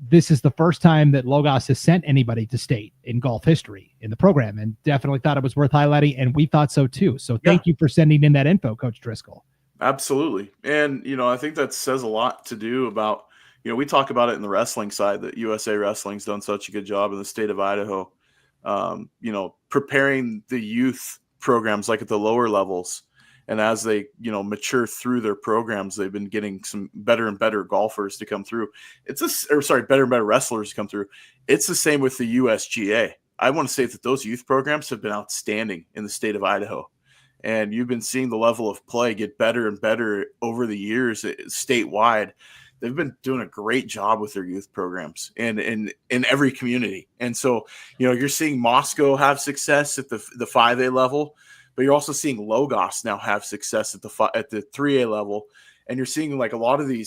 this is the first time that Logos has sent anybody to state in golf history in the program, and definitely thought it was worth highlighting. And we thought so too. So thank you for sending in that info, Coach Driscoll. Absolutely. And, I think that says a lot to do about, we talk about it in the wrestling side that USA Wrestling's done such a good job in the state of Idaho, preparing the youth programs like at the lower levels. And as they, mature through their programs, they've been getting some better and better golfers to come through. Better and better wrestlers to come through. It's the same with the USGA. I want to say that those youth programs have been outstanding in the state of Idaho. And you've been seeing the level of play get better and better over the years statewide. They've been doing a great job with their youth programs and in every community. And so, you're seeing Moscow have success at the 5A level, but you're also seeing Logos now have success at the 3A level. And you're seeing like a lot of the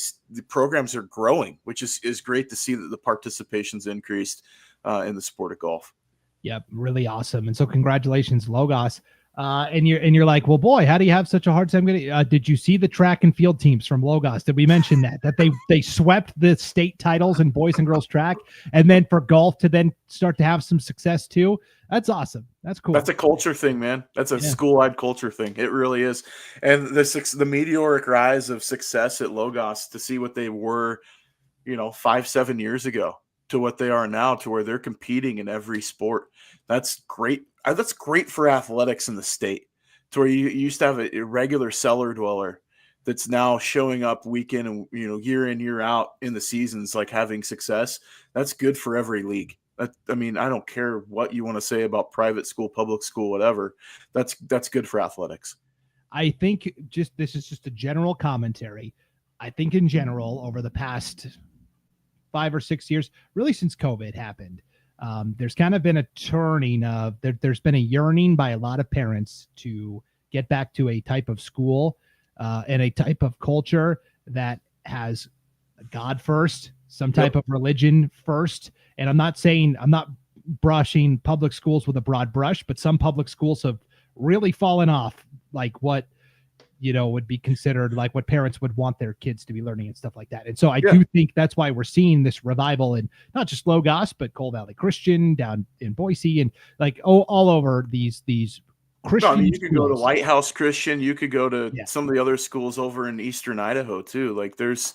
programs are growing, which is great to see that the participation's increased in the sport of golf. Yep. Really awesome. And so congratulations, Logos. And you're like, well, boy, how do you have such a hard time getting? Did you see the track and field teams from Logos? Did we mention that they swept the state titles in boys and girls track, and then for golf to then start to have some success too? That's awesome. That's cool. That's a culture thing, man. That's a school-wide culture thing. It really is. And the meteoric rise of success at Logos to see what they were, 5-7 years ago to what they are now, to where they're competing in every sport. That's great. That's great for athletics in the state, to where you used to have a regular cellar dweller that's now showing up week in and year in, year out in the seasons, like having success. That's good for every league. I don't care what you want to say about private school, public school, whatever. That's good for athletics. I think this is just a general commentary. I think in general, over the past 5 or 6 years, really since COVID happened, there's kind of been a turning of there's been a yearning by a lot of parents to get back to a type of school and a type of culture that has God first, some type of religion first. And I'm not brushing public schools with a broad brush, but some public schools have really fallen off like what would be considered like what parents would want their kids to be learning and stuff like that. And so I do think that's why we're seeing this revival in not just Logos, but Coal Valley Christian down in Boise and like all over these Christian you could go to Lighthouse Christian. You could go to some of the other schools over in Eastern Idaho too. Like there's,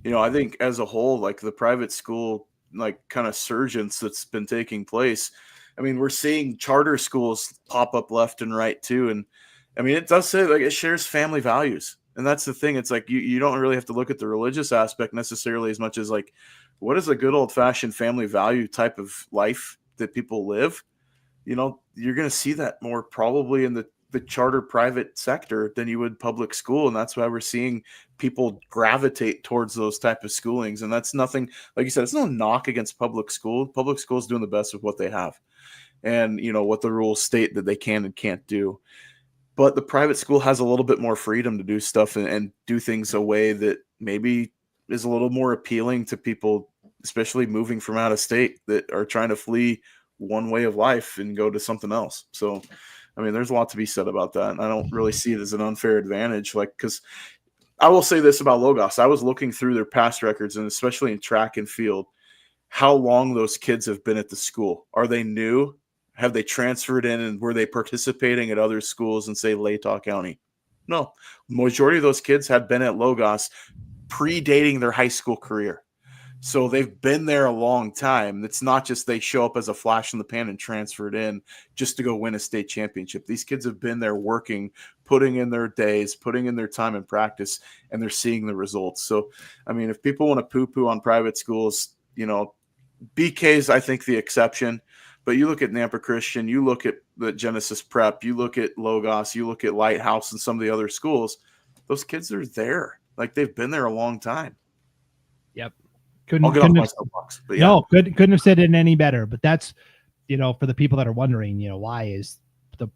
I think as a whole, like the private school, like kind of surgence that's been taking place. We're seeing charter schools pop up left and right too. And it does say like it shares family values. And that's the thing. It's like you don't really have to look at the religious aspect necessarily as much as like what is a good old fashioned family value type of life that people live. You're going to see that more probably in the charter private sector than you would public school. And that's why we're seeing people gravitate towards those type of schoolings. And that's nothing, like you said, it's no knock against public school. Public school is doing the best with what they have and, what the rules state that they can and can't do. But the private school has a little bit more freedom to do stuff and do things a way that maybe is a little more appealing to people, especially moving from out of state that are trying to flee one way of life and go to something else. So, there's a lot to be said about that. And I don't really see it as an unfair advantage. Because I will say this about Logos. I was looking through their past records, and especially in track and field, how long those kids have been at the school. Are they new? Have they transferred in, and were they participating at other schools in, say, Latah County? No. The majority of those kids had been at Logos predating their high school career. So they've been there a long time. It's not just they show up as a flash in the pan and transfer it in just to go win a state championship. These kids have been there working, putting in their days, putting in their time in practice, and they're seeing the results. So, I mean, if people want to poo-poo on private schools, BK's, I think, the exception. But you look at Nampa Christian, you look at the Genesis Prep, you look at Logos, you look at Lighthouse and some of the other schools, those kids are there. Like, they've been there a long time. Yep. I'll get off my soapbox. But yeah. No, couldn't have said it any better. But that's, for the people that are wondering, why the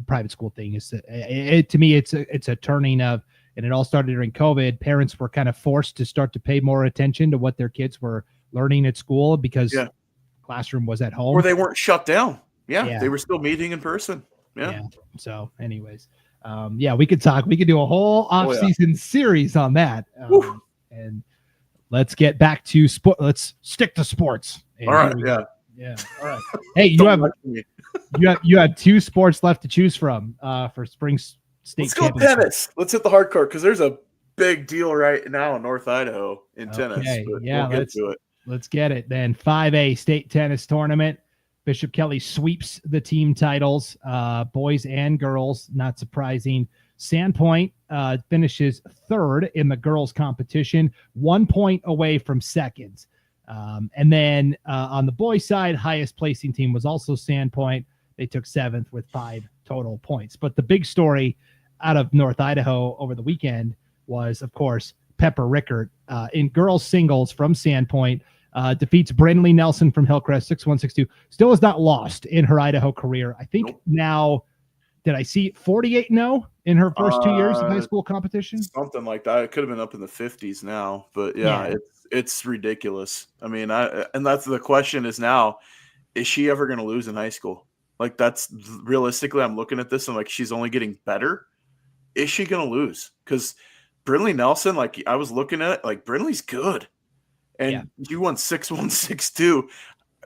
private school thing is, to me, it's a turning of, and it all started during COVID. Parents were kind of forced to start to pay more attention to what their kids were learning at school because classroom was at home. Or they weren't shut down. Yeah. They were still meeting in person. Yeah. So anyways, we could do a whole off-season series on that. And let's get back to sport. Let's stick to sports. And all right. Yeah. All right. Hey, you have 2 sports left to choose from for spring state. Let's go tennis. Let's hit the hard court because there's a big deal right now in North Idaho in tennis. But we'll get to it. Let's get it then. 5A state tennis tournament. Bishop Kelly sweeps the team titles, boys and girls. Not surprising. Sandpoint finishes 3rd in the girls competition, 1 point away from second. And then on the boys side, highest placing team was also Sandpoint. They took 7th with 5 total points. But the big story out of North Idaho over the weekend was, of course, Pepper Rickert in girls singles from Sandpoint. Defeats Brindley Nelson from Hillcrest 6-1, 6-2. Still has not lost in her Idaho career. I think now, did I see 48-0 in her first 2 years of high school competition? Something like that. It could have been up in the 50s now, but it's ridiculous. I mean, and that's the question is now, is she ever going to lose in high school? Like, that's realistically, I'm looking at this and like, she's only getting better. Is she going to lose? Because Brindley Nelson, like I was looking at it, like Brindley's good. And you won 6-1, 6-2.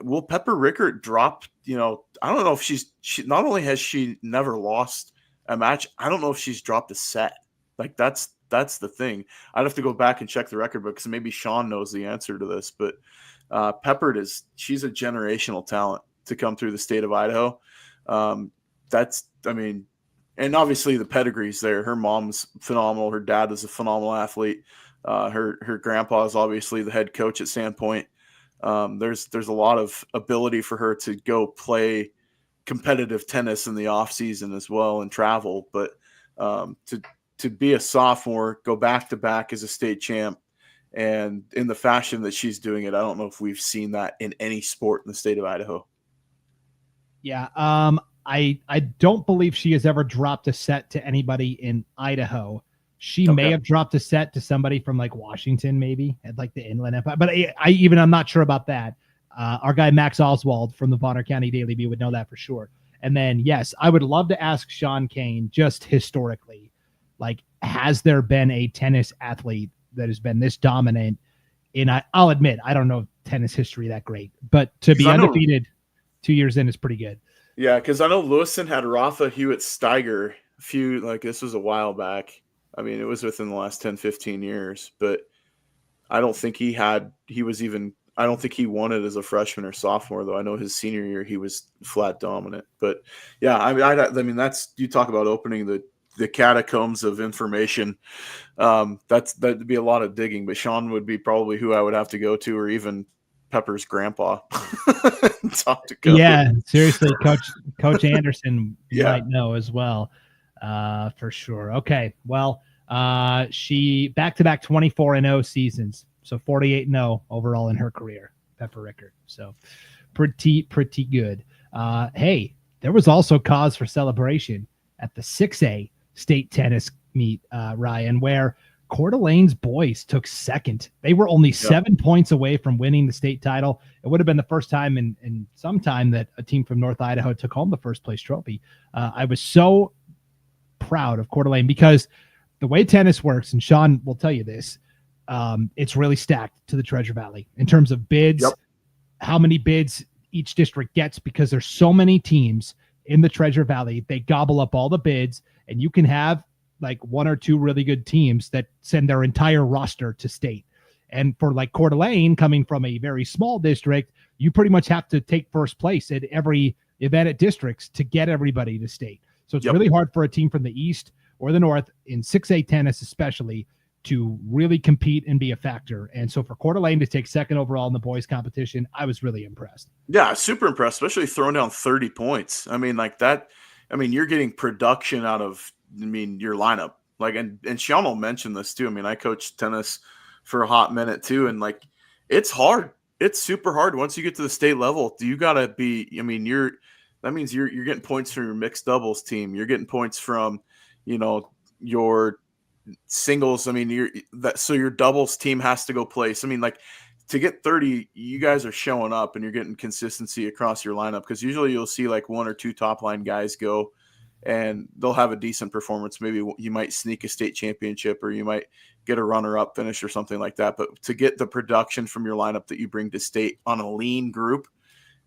Will Pepper Rickert drop? I don't know if she not only has she never lost a match, I don't know if she's dropped a set. Like that's the thing. I'd have to go back and check the record book because maybe Sean knows the answer to this. But Pepper she's a generational talent to come through the state of Idaho. And obviously the pedigree's there. Her mom's phenomenal. Her dad is a phenomenal athlete. Her grandpa is obviously the head coach at Sandpoint. There's a lot of ability for her to go play competitive tennis in the off season as well and travel. But to be a sophomore, go back to back as a state champ, and in the fashion that she's doing it, I don't know if we've seen that in any sport in the state of Idaho. Yeah. I don't believe she has ever dropped a set to anybody in Idaho. She may have dropped a set to somebody from like Washington, maybe at like the Inland Empire, but I'm not sure about that. Our guy Max Oswald from the Bonner County Daily Bee would know that for sure. And then, yes, I would love to ask Sean Kane just historically, like, has there been a tennis athlete that has been this dominant? I'll admit, I don't know tennis history that great, but to be undefeated 2 years in is pretty good. Yeah, because I know Lewiston had Rafa Hewitt Steiger this was a while back. I mean, it was within the last 10, 15 years, but I don't think he won it as a freshman or sophomore, though. I know his senior year, he was flat dominant. But yeah, I mean, that's, you talk about opening the catacombs of information. That'd be a lot of digging, but Sean would be probably who I would have to go to, or even Pepper's grandpa. Talk to Coach. Yeah, seriously, Coach Anderson might know as well, for sure. Okay, well, she back-to-back 24-0 seasons, so 48-0 overall in her career, Pepper Rickert. So pretty good. Hey, there was also cause for celebration at the 6A state tennis meet, Ryan, where Coeur d'Alene's boys took second. They were only 7 points away from winning the state title. It would have been the first time in some time that a team from North Idaho took home the first place trophy. I was so proud of Coeur d'Alene because the way tennis works, and Sean will tell you this, it's really stacked to the Treasure Valley in terms of bids, how many bids each district gets, because there's so many teams in the Treasure Valley. They gobble up all the bids, and you can have like one or two really good teams that send their entire roster to state. And for like Coeur d'Alene, coming from a very small district, you pretty much have to take first place at every event at districts to get everybody to state. So it's really hard for a team from the East or the North in 6A tennis, especially, to really compete and be a factor. And so for Coeur d'Alene to take second overall in the boys competition, I was really impressed. Yeah, super impressed, especially throwing down 30 points. I mean, like that. I mean, you're getting production out of, your lineup. Like, and Sean mentioned this too. I mean, I coached tennis for a hot minute too. And like, it's hard. It's super hard. Once you get to the state level, you got to be, that means you're getting points from your mixed doubles team. You're getting points from, your singles. I mean, so your doubles team has to go place. I mean, like, to get 30, you guys are showing up and you're getting consistency across your lineup, because usually you'll see like one or two top line guys go and they'll have a decent performance. Maybe you might sneak a state championship, or you might get a runner-up finish or something like that. But to get the production from your lineup that you bring to state on a lean group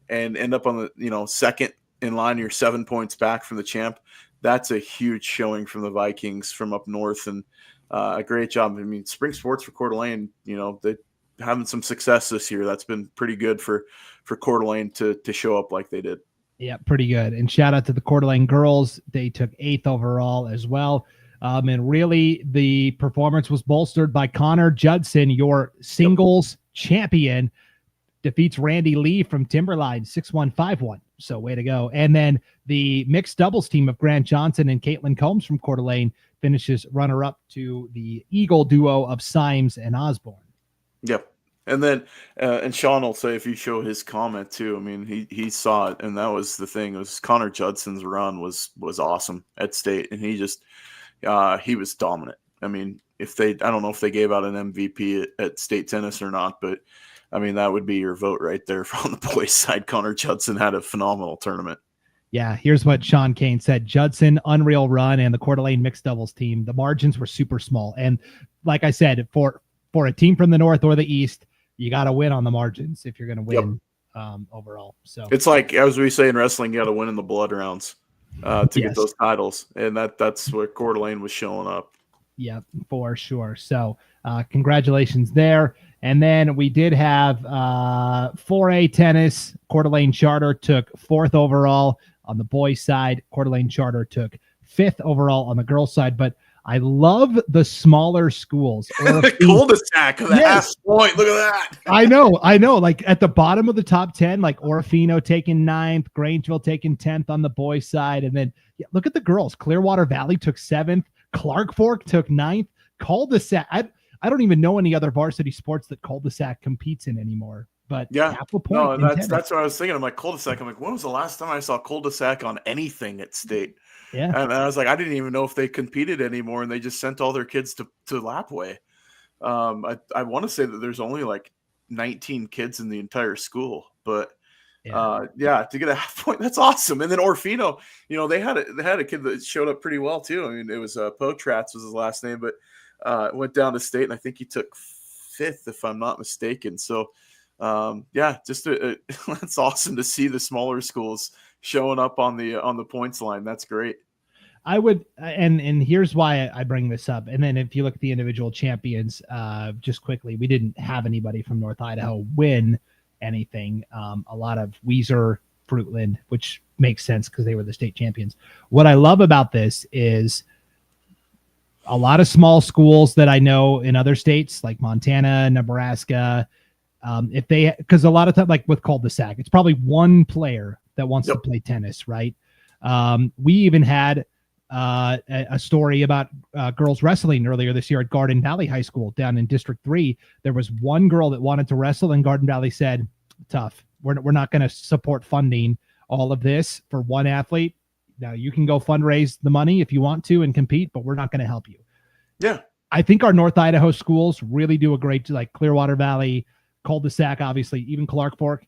and end up on the second in line, you're 7 points back from the champ. That's a huge showing from the Vikings from up north, and a great job. I mean, spring sports for Coeur d'Alene, they're having some success this year. That's been pretty good for Coeur d'Alene to show up like they did. Yeah, pretty good. And shout out to the Coeur d'Alene girls. They took 8th overall as well. And really, the performance was bolstered by Connor Judson, your singles champion, defeats Randy Lee from Timberline 6-1, 5-1. So way to go. And then the mixed doubles team of Grant Johnson and Caitlin Combs from Coeur d'Alene finishes runner-up to the Eagle duo of Symes and Osborne. Yep. And then, and Sean will say, if you show his comment too, I mean, he saw it, and that was the thing. It was Connor Judson's run was awesome at state, and he just, he was dominant. I mean, I don't know if they gave out an MVP at state tennis or not, but I mean, that would be your vote right there from the boys' side. Connor Judson had a phenomenal tournament. Yeah, here's what Sean Kane said. Judson, unreal run, and the Coeur d'Alene mixed doubles team, the margins were super small. And like I said, for a team from the North or the East, you got to win on the margins if you're going to win overall. So it's like, as we say in wrestling, you got to win in the blood rounds to get those titles. And that's where Coeur d'Alene was showing up. Yeah, for sure. So congratulations there. And then we did have 4A tennis. Coeur d'Alene Charter took 4th overall on the boys' side. Coeur d'Alene Charter took 5th overall on the girls' side. But I love the smaller schools. The cul-de-sac of the half point. Look at that. I know. Like at the bottom of the top 10, like Orofino taking 9th, Grangeville taking 10th on the boys' side. And then look at the girls. Clearwater Valley took 7th. Clark Fork took 9th. Cul-de-sac. I don't even know any other varsity sports that cul-de-sac competes in anymore. But half a point. No, that's what I was thinking. I'm like, cul-de-sac. I'm like, when was the last time I saw cul-de-sac on anything at state? Yeah. And I was like, I didn't even know if they competed anymore, and they just sent all their kids to Lapway. I want to say that there's only like 19 kids in the entire school, but to get a half point, that's awesome. And then Orofino, they had a kid that showed up pretty well too. I mean, it was Potratz was his last name, but went down to state, and I think he took 5th if I'm not mistaken. So just that's awesome to see the smaller schools showing up on the points line. That's great. I would, and here's why I bring this up. And then if you look at the individual champions, just quickly, we didn't have anybody from North Idaho win anything. A lot of Weiser, Fruitland, which makes sense because they were the state champions. What I love about this is a lot of small schools that I know in other states like Montana, Nebraska, because a lot of time, like with cul-de-sac, it's probably one player that wants to play tennis, right? We even had a story about girls wrestling earlier this year at Garden Valley High School down in District 3. There was one girl that wanted to wrestle, and Garden Valley said, tough. We're not going to support funding all of this for one athlete. Now, you can go fundraise the money if you want to and compete, but we're not going to help you. Yeah. I think our North Idaho schools really do a great, like Clearwater Valley, Cul-de-sac, obviously, even Clark Fork.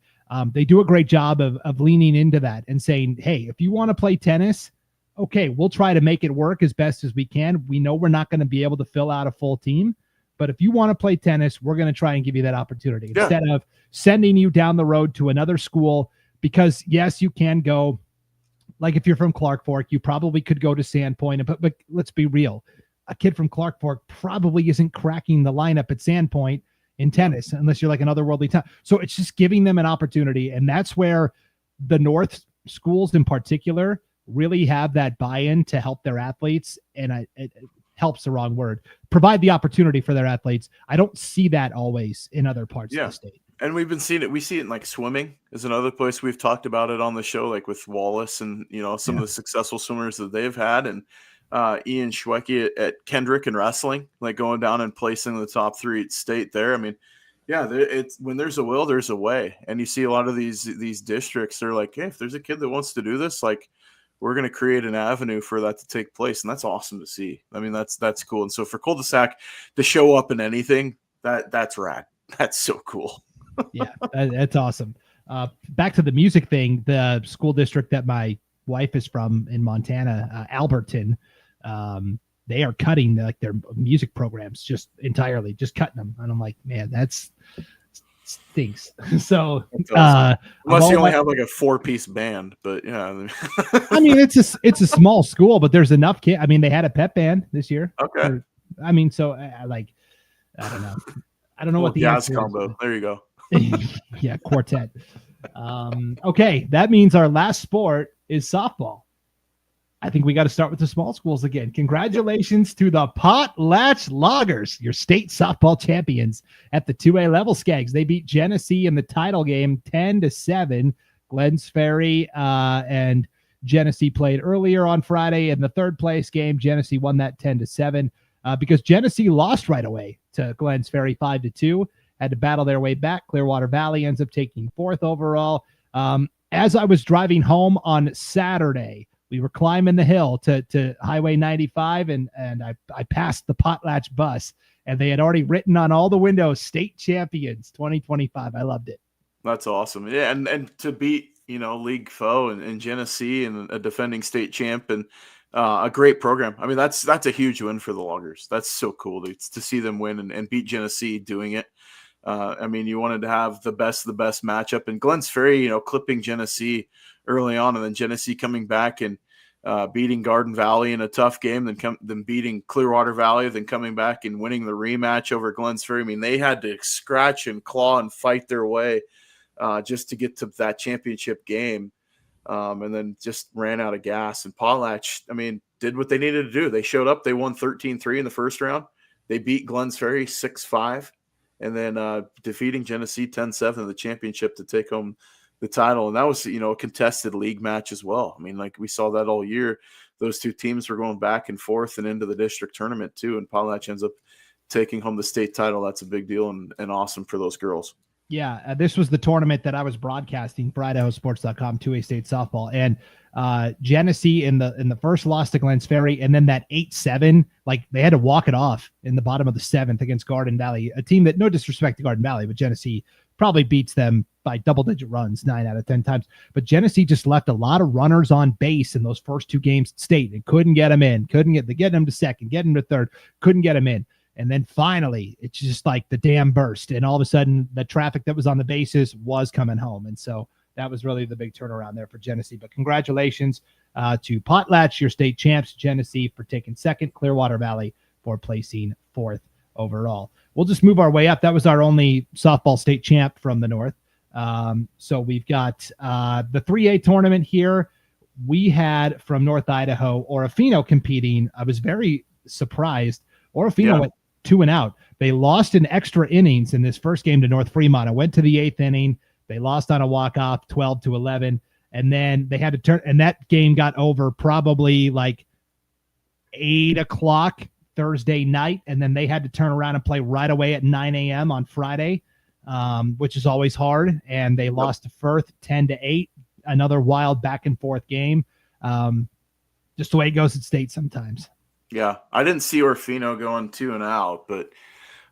They do a great job of leaning into that and saying, hey, if you want to play tennis, okay, we'll try to make it work as best as we can. We know we're not going to be able to fill out a full team, but if you want to play tennis, we're going to try and give you that opportunity instead of sending you down the road to another school. Because yes, you can go, like if you're from Clark Fork, you probably could go to Sandpoint, but let's be real. A kid from Clark Fork probably isn't cracking the lineup at Sandpoint, in tennis, unless you're like an otherworldly talent. So it's just giving them an opportunity. And that's where the North schools in particular really have that buy-in to help their athletes. And it helps the wrong word, provide the opportunity for their athletes. I don't see that always in other parts of the state. And we've been seeing it. We see it in like swimming is another place we've talked about it on the show, like with Wallace and, some of the successful swimmers that they've had. And Ian Schwecke at Kendrick and wrestling, like going down and placing the top 3 at state there. I mean, it's when there's a will, there's a way. And you see a lot of these districts, they're like, hey, if there's a kid that wants to do this, like we're going to create an avenue for that to take place. And that's awesome to see. I mean, that's cool. And so for Cul-de-sac to show up in anything, that's rad. That's so cool. Yeah, that's awesome. Back to the music thing, the school district that my wife is from in Montana, Alberton, they are cutting their music programs just entirely, just cutting them. And I'm like, man, that's stinks. So awesome. Unless you only have like a 4-piece band, but yeah. I mean, it's a small school, but there's enough kids. I mean, they had a pep band this year. Okay. I mean, so I don't know. I don't know what the jazz answer combo. is. There you go. Yeah, quartet. Okay, that means our last sport is softball. I think we got to start with the small schools again. Congratulations to the Potlatch Loggers, your state softball champions at the 2A level. Scaggs, they beat Genesee in the title game 10-7. Glens Ferry and Genesee played earlier on Friday in the third place game. Genesee won that 10-7 because Genesee lost right away to Glens Ferry 5-2. Had to battle their way back. Clearwater Valley ends up taking 4th overall. As I was driving home on Saturday, we were climbing the hill to Highway 95, and I passed the Potlatch bus, and they had already written on all the windows, state champions 2025. I loved it. That's awesome. Yeah, and to beat, league foe and Genesee and a defending state champ and a great program. I mean, that's a huge win for the Loggers. That's so cool to see them win and beat Genesee doing it. I mean, you wanted to have the best matchup, and Glens Ferry, clipping Genesee early on, and then Genesee coming back and beating Garden Valley in a tough game, then beating Clearwater Valley, then coming back and winning the rematch over Glens Ferry. I mean, they had to scratch and claw and fight their way just to get to that championship game, and then just ran out of gas. And Potlatch, I mean, did what they needed to do. They showed up. They won 13-3 in the first round. They beat Glens Ferry 6-5. And then defeating Genesee 10-7 in the championship to take home the title. And that was, a contested league match as well. I mean, like we saw that all year. Those two teams were going back and forth and into the district tournament too. And Potlatch ends up taking home the state title. That's a big deal and awesome for those girls. Yeah, this was the tournament that I was broadcasting for IdahoSports.com, 2A state softball. And Genesee in the first loss to Glens Ferry, and then that 8-7, like they had to walk it off in the bottom of the 7th against Garden Valley, a team that, no disrespect to Garden Valley, but Genesee probably beats them by double-digit runs 9 out of 10 times. But Genesee just left a lot of runners on base in those first 2 games at state and couldn't get them in, couldn't get them to second, get them to third, couldn't get them in. And then finally, it's just like the dam burst, and all of a sudden the traffic that was on the bases was coming home. And so that was really the big turnaround there for Genesee. But congratulations to Potlatch, your state champs, Genesee for taking 2nd, Clearwater Valley for placing 4th overall. We'll just move our way up. That was our only softball state champ from the North. So we've got the 3A tournament here. We had from North Idaho, Orofino competing. I was very surprised. Orofino went 2-out. They lost in extra innings in this first game to North Fremont. I went to the 8th inning. They lost on a walk-off 12-11. And then they had to turn, and that game got over probably like 8 o'clock Thursday night. And then they had to turn around and play right away at 9 a.m. on Friday, which is always hard. And they lost to Firth 10-8, another wild back and forth game. Just the way it goes at state sometimes. Yeah, I didn't see Orofino going 2-out, but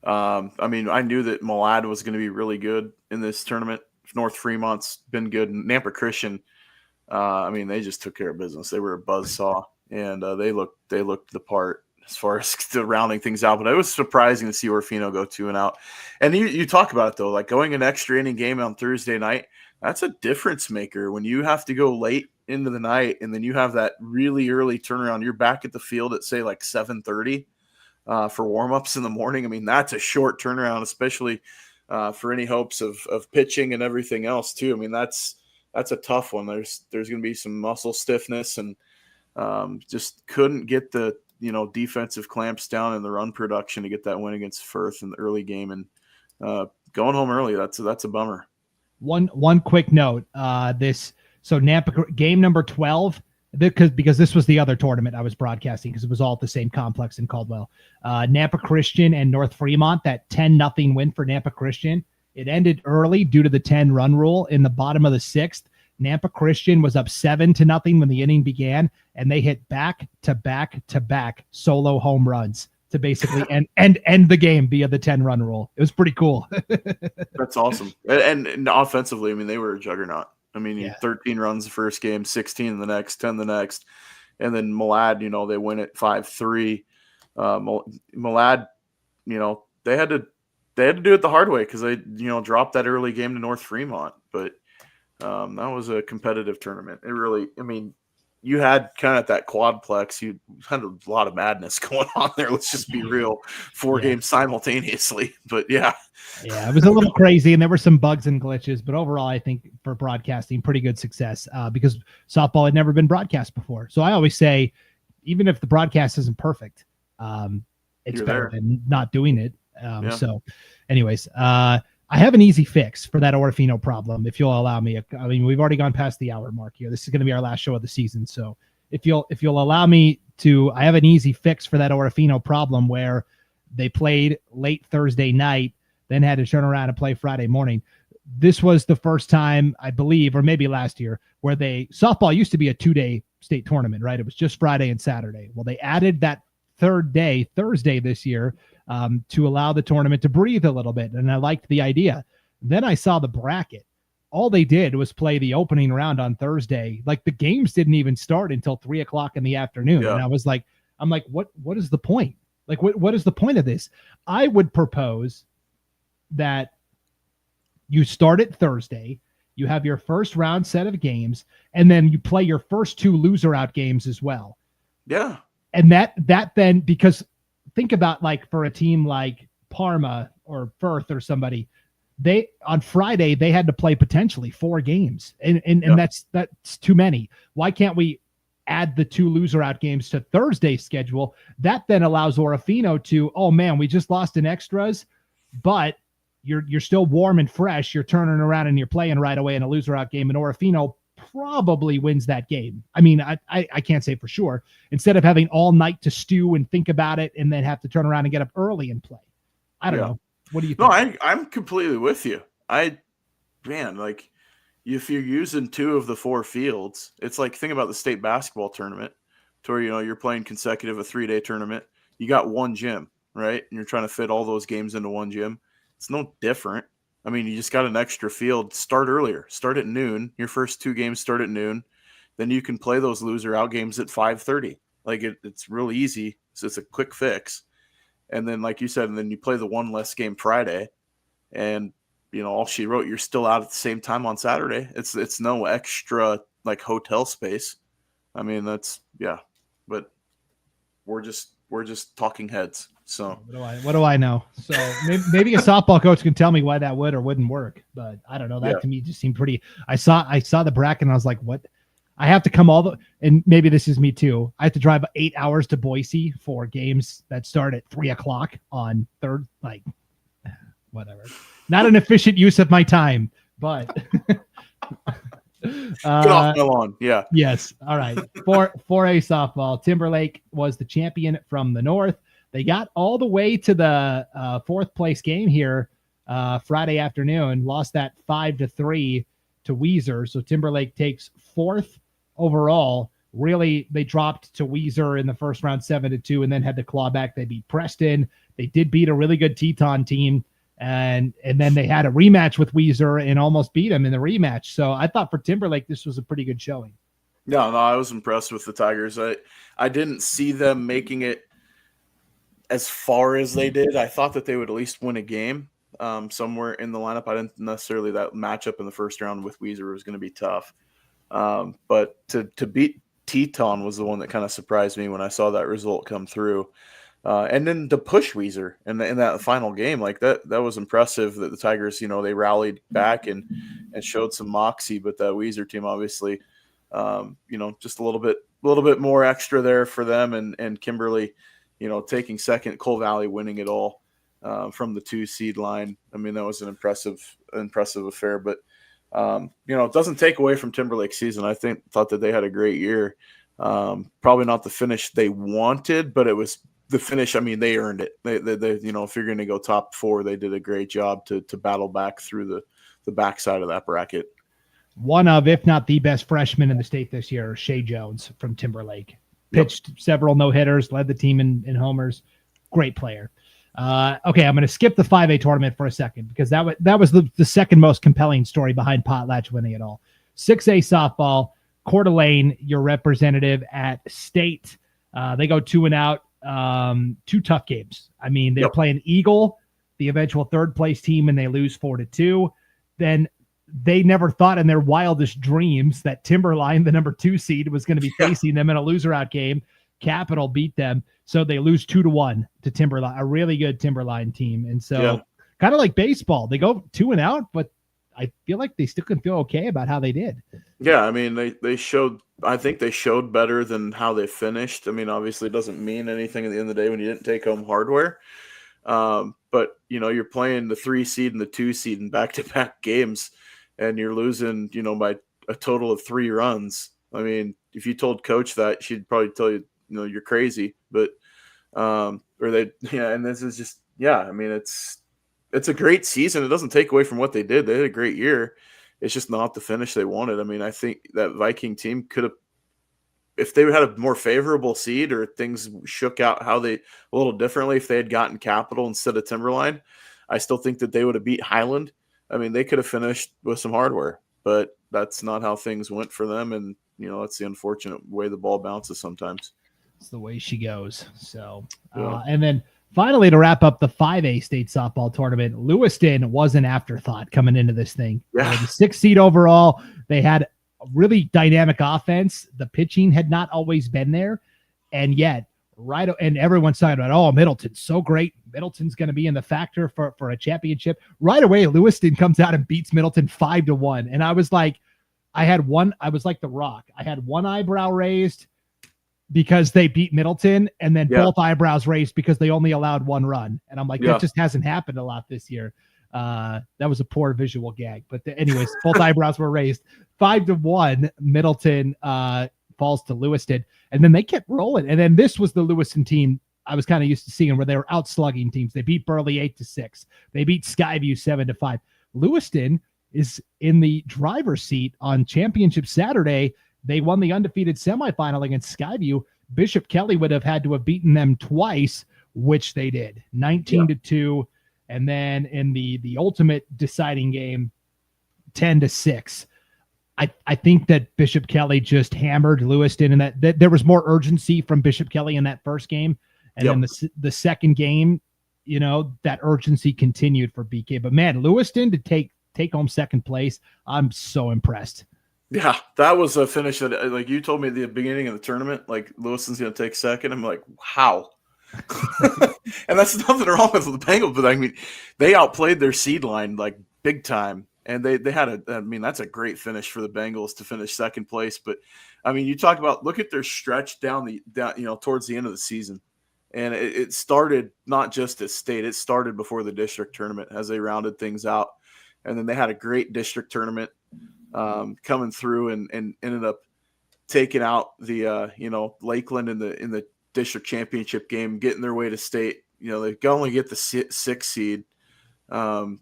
I mean, I knew that Malad was going to be really good in this tournament. North Fremont's been good. Nampa Christian, I mean, they just took care of business. They were a buzzsaw, and they looked the part as far as the rounding things out. But it was surprising to see Orofino go 2-out. And you talk about it, though, like going an extra inning game on Thursday night, that's a difference maker when you have to go late into the night and then you have that really early turnaround. You're back at the field at, say, like 7:30. for warm-ups in the morning. I mean, that's a short turnaround, especially for any hopes of pitching and everything else too. I mean, that's a tough one. There's going to be some muscle stiffness, and just couldn't get the defensive clamps down in the run production to get that win against Firth in the early game, and going home early. That's a bummer. One quick note. Nampa game number 12. Because this was the other tournament I was broadcasting, because it was all at the same complex in Caldwell. Nampa Christian and North Fremont, that 10-0 win for Nampa Christian. It ended early due to the 10-run rule. In the bottom of the 6th, Nampa Christian was up 7-0 when the inning began, and they hit back-to-back solo home runs to basically end the game via the 10-run rule. It was pretty cool. That's awesome. And offensively, I mean, they were a juggernaut. I mean, 13 runs the first game, 16 the next, 10 the next. And then Malad, they win it 5-3. Malad, they had to do it the hard way, because they, dropped that early game to North Fremont. But that was a competitive tournament. It really, I mean, you had kind of that quadplex. You had a lot of madness going on there. Let's just be real. 4 games simultaneously. But yeah, it was a little crazy, and there were some bugs and glitches. But overall, I think for broadcasting, pretty good success, because softball had never been broadcast before. So I always say, even if the broadcast isn't perfect, it's better than not doing it. So anyways, I have an easy fix for that Orofino problem, if you'll allow me. I mean, we've already gone past the hour mark here. This is going to be our last show of the season. So if you'll allow me to, I have an easy fix for that Orofino problem, where they played late Thursday night, then had to turn around and play Friday morning. This was the first time, I believe, or maybe last year, where softball used to be a 2-day state tournament, right? It was just Friday and Saturday. Well, they added that third day, Thursday this year, to allow the tournament to breathe a little bit. And I liked the idea. Then I saw the bracket. All they did was play the opening round on Thursday. Like, the games didn't even start until 3:00 in the afternoon. Yeah. And I'm like, what is the point? Like, what is the point of this? I would propose that you start it Thursday, you have your first round set of games, and then you play your first 2 loser out games as well. Yeah. And that then, because think about, like, for a team like Parma or Firth or somebody, on Friday they had to play potentially 4 games, and that's too many. Why can't we add the 2 loser out games to Thursday's schedule? That then allows Orofino to, oh man, we just lost in extras, but you're still warm and fresh. You're turning around and you're playing right away in a loser out game, and Orofino probably wins that game. I mean, I can't say for sure, instead of having all night to stew and think about it and then have to turn around and get up early and play. I don't know. What do you think? No, I'm completely with you. Like, if you're using 2 of the 4 fields, it's like, think about the state basketball tournament, to where, you're playing consecutive, a 3-day tournament. You got 1 gym, right? And you're trying to fit all those games into 1 gym. It's no different. I mean, you just got an extra field. Start earlier. Start at noon. Your first 2 games start at noon. Then you can play those loser out games at 5:30. Like, it's real easy. So it's a quick fix. And then, like you said, and then you play the 1 less game Friday, and all she wrote, you're still out at the same time on Saturday. It's no extra, like, hotel space. I mean, but we're just talking heads. So what do I know? So maybe a softball coach can tell me why that would or wouldn't work, but I don't know. That to me just seemed pretty. I saw the bracket and I was like, what? I have to come and maybe this is me too. I have to drive 8 hours to Boise for games that start at 3:00 on third. Like, whatever. Not an efficient use of my time, but get off my lawn. Yeah. Yes. All right. For a softball, Timberlake was the champion from the north. They got all the way to the 4th place game here Friday afternoon, lost that 5-3 to Weiser. So Timberlake takes 4th overall. Really, they dropped to Weiser in the first round 7-2, and then had to claw back. They beat Preston. They did beat a really good Teton team, and then they had a rematch with Weiser and almost beat them in the rematch. So I thought for Timberlake, this was a pretty good showing. No, I was impressed with the Tigers. I didn't see them making it as far as they did. I thought that they would at least win a game somewhere in the lineup. I didn't necessarily, that matchup in the first round with Weiser was going to be tough. But to beat Teton was the one that kind of surprised me when I saw that result come through. And then to push Weezer in that final game, like that was impressive that the Tigers, they rallied back and showed some moxie, but that Weezer team obviously, just a little bit more extra there for them, and Kimberly, taking second, Coal Valley winning it all from the 2 seed line. I mean, that was an impressive affair, but it doesn't take away from Timberlake's season. I thought that they had a great year. Probably not the finish they wanted, but it was the finish. I mean, they earned it. They if you're going to go top 4, they did a great job to battle back through the backside of that bracket. One of, if not the best freshman in the state this year, Shea Jones from Timberlake. Pitched several no-hitters, led the team in homers. Great player. Okay, I'm going to skip the 5A tournament for a second because that was the second most compelling story behind Potlatch winning it all. 6A softball, Coeur d'Alene, your representative at state. They go 2-out. 2 tough games. I mean, they're playing Eagle, the eventual third-place team, and they lose 4-2. Then they never thought in their wildest dreams that Timberline, the number 2 seed, was going to be facing them in a loser-out game. Capital beat them, so they lose 2-1 to Timberline, a really good Timberline team. And so kind of like baseball, they go 2-out, but I feel like they still can feel okay about how they did. Yeah, I mean, they showed – I think they showed better than how they finished. I mean, obviously it doesn't mean anything at the end of the day when you didn't take home hardware. But, you're playing the 3 seed and the 2 seed in back-to-back games, and you're losing, by a total of 3 runs. I mean, if you told Coach that, she'd probably tell you, you're crazy. But and this is just, I mean, it's a great season. It doesn't take away from what they did. They had a great year. It's just not the finish they wanted. I mean, I think that Viking team could have, if they had a more favorable seed or things shook out a little differently, if they had gotten Capital instead of Timberline, I still think that they would have beat Highland. I mean, they could have finished with some hardware, but that's not how things went for them. And, that's the unfortunate way the ball bounces sometimes. It's the way she goes. So, and then finally, to wrap up the 5A state softball tournament, Lewiston was an afterthought coming into this thing. Yeah. The 6th seed overall. They had a really dynamic offense. The pitching had not always been there. And yet, and everyone's talking about, Middleton's so great. Middleton's going to be in the factor for a championship. Right away, Lewiston comes out and beats Middleton 5-1. And I was like, I was like The Rock. I had one eyebrow raised because they beat Middleton, and then both eyebrows raised because they only allowed 1 run. And I'm like, that just hasn't happened a lot this year. That was a poor visual gag. But anyways, both eyebrows were raised. 5-1, Middleton falls to Lewiston. And then they kept rolling. And then this was the Lewiston team I was kind of used to seeing where they were outslugging teams. They beat Burley 8-6. They beat Skyview 7-5. Lewiston is in the driver's seat on Championship Saturday. They won the undefeated semifinal against Skyview. Bishop Kelly would have had to have beaten them twice, which they did, 19-2. And then in the ultimate deciding game, 10-6. I think that Bishop Kelly just hammered Lewiston, and that there was more urgency from Bishop Kelly in that first game. And then the second game, that urgency continued for BK. But man, Lewiston to take home second place, I'm so impressed. Yeah, that was a finish that, like you told me at the beginning of the tournament, like Lewiston's going to take second. I'm like, how? And that's nothing wrong with the Bengals, but I mean, they outplayed their seed line like big time. And they had that's a great finish for the Bengals to finish second place. But I mean, you talk about, look at their stretch down towards the end of the season. And it started not just at state, it started before the district tournament as they rounded things out. And then they had a great district tournament coming through and ended up taking out the Lakeland in the district championship game, getting their way to state. They can only get the 6th seed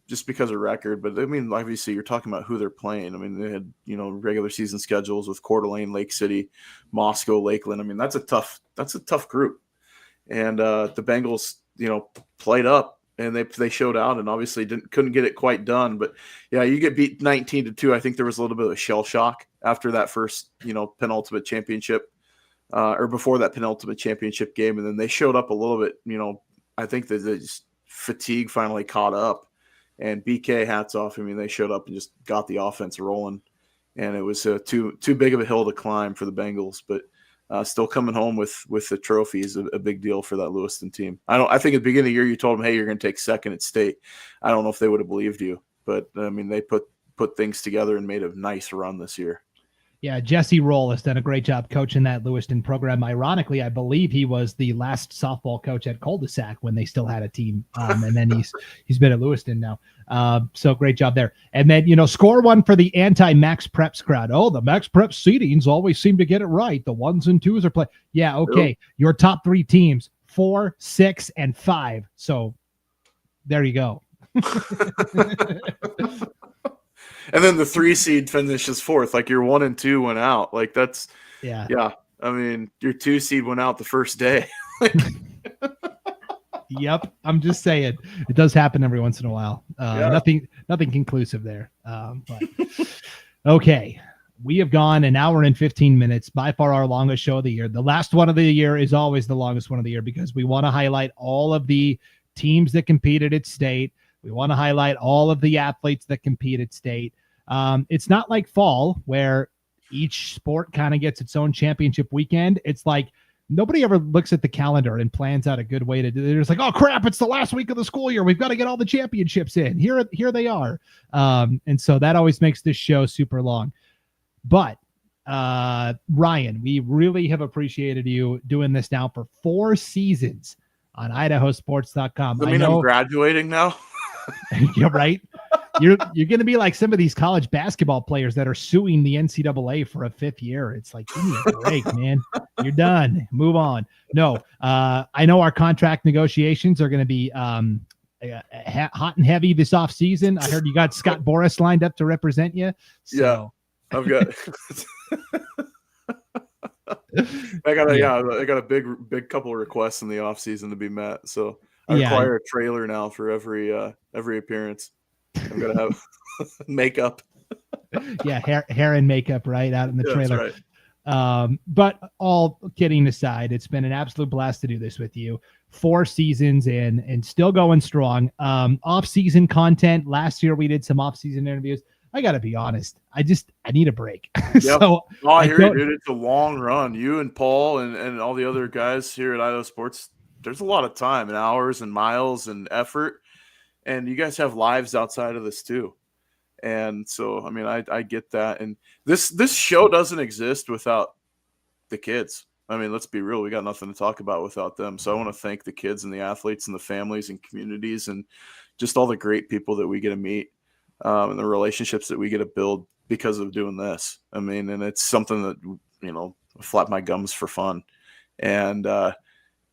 just because of record. But I mean, obviously you're talking about who they're playing. I mean, they had, regular season schedules with Coeur d'Alene, Lake City, Moscow, Lakeland. I mean, that's a tough group. And the Bengals, played up. And they showed out and obviously couldn't get it quite done. But, yeah, you get beat 19-2. I think there was a little bit of a shell shock after that first, penultimate championship or before that penultimate championship game. And then they showed up a little bit, I think that just fatigue finally caught up. And BK, hats off. I mean, they showed up and just got the offense rolling. And it was too big of a hill to climb for the Bengals. But still coming home with the trophy is a big deal for that Lewiston team. I think at the beginning of the year you told them, hey, you're going to take second at state. I don't know if they would have believed you, but I mean, they put things together and made a nice run this year. Yeah, Jesse Roll has done a great job coaching that Lewiston program. Ironically, I believe he was the last softball coach at Cul-de-sac when they still had a team, and then he's been at Lewiston now. So great job there. And then, score one for the anti-Max Preps crowd. Oh, the Max Preps seedings always seem to get it right. The 1s and 2s are playing. Yeah, okay. Yep. Your top 3 teams, 4, 6, and 5. So there you go. And then the 3 seed finishes 4th. Like your 1 and 2 went out. Like that's yeah. I mean, your 2 seed went out the first day. Yep. I'm just saying it does happen every once in a while. Nothing conclusive there. But okay. We have gone an hour and 15 minutes, by far our longest show of the year. The last one of the year is always the longest one of the year because we want to highlight all of the teams that competed at state. We want to highlight all of the athletes that compete at state. It's not like fall where each sport kind of gets its own championship weekend. It's like nobody ever looks at the calendar and plans out a good way to do it. They're just like, oh crap, it's the last week of the school year. We've got to get all the championships in. Here they are. And so that always makes this show super long. But Ryan, we really have appreciated you doing this now for 4 seasons on IdahoSports.com. I know I'm graduating now. Yeah, right. You're going to be like some of these college basketball players that are suing the NCAA for a 5th year. It's like, give me a break, man. You're done. Move on. No, I know our contract negotiations are going to be hot and heavy this off season. I heard you got Scott Boris lined up to represent you. So. Yeah, I've got. I got a big couple of requests in the off season to be met. So I require a trailer now for every appearance. I'm gonna have makeup. Yeah, hair and makeup right out in the trailer. That's right. But all kidding aside, it's been an absolute blast to do this with you. 4 seasons in and still going strong. Off-season content. Last year we did some off-season interviews. I got to be honest. I need a break. Yep. So I hear you, dude. It's a long run. You and Paul and all the other guys here at Idaho Sports, there's a lot of time and hours and miles and effort. And you guys have lives outside of this too. And so, I mean, I get that. And this show doesn't exist without the kids. I mean, let's be real. We got nothing to talk about without them. So I want to thank the kids and the athletes and the families and communities and just all the great people that we get to meet. And the relationships that we get to build because of doing this. I mean, and it's something that, flap my gums for fun. And,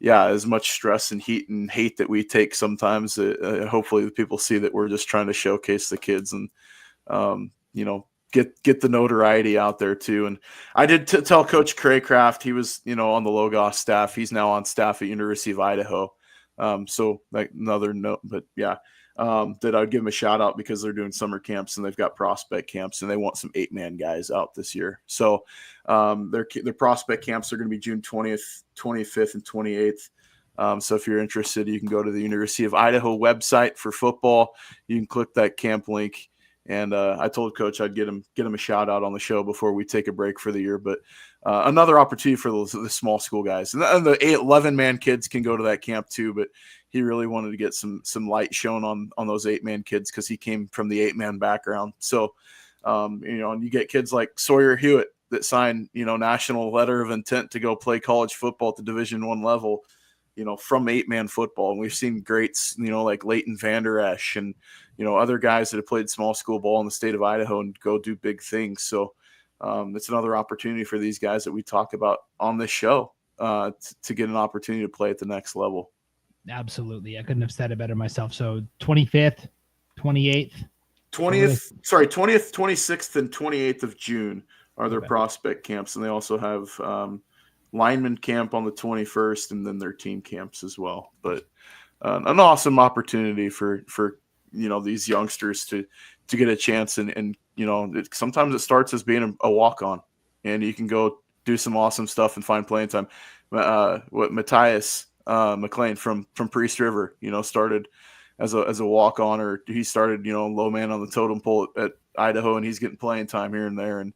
as much stress and heat and hate that we take sometimes, hopefully the people see that we're just trying to showcase the kids and, get the notoriety out there too. And I did tell Coach Craycraft, he was, on the Logos staff. He's now on staff at University of Idaho. So like another note, but yeah. That I'd give them a shout out because they're doing summer camps and they've got prospect camps and they want some 8-man guys out this year. So their prospect camps are going to be June 20th, 25th, and 28th. So if you're interested, you can go to the University of Idaho website for football. You can click that camp link. And I told Coach I'd get him a shout out on the show before we take a break for the year. But another opportunity for the small school guys. And the 11-man kids can go to that camp too. But he really wanted to get some light shown on those 8-man kids because he came from the 8-man background. So, and you get kids like Sawyer Hewitt that signed, national letter of intent to go play college football at the Division I level, from 8-man football. And we've seen greats, like Leighton Vander Esch and, other guys that have played small school ball in the state of Idaho and go do big things. So it's another opportunity for these guys that we talk about on this show to get an opportunity to play at the next level. Absolutely. I couldn't have said it better myself. So 25th, 28th, 20th, 26th, and 28th of June are their prospect camps. And they also have lineman camp on the 21st and then their team camps as well. But an awesome opportunity for these youngsters to get a chance. And sometimes it starts as being a walk-on and you can go do some awesome stuff and find playing time. Matthias McLean from Priest River, started as a walk-on, or he started, low man on the totem pole at Idaho, and he's getting playing time here and there. And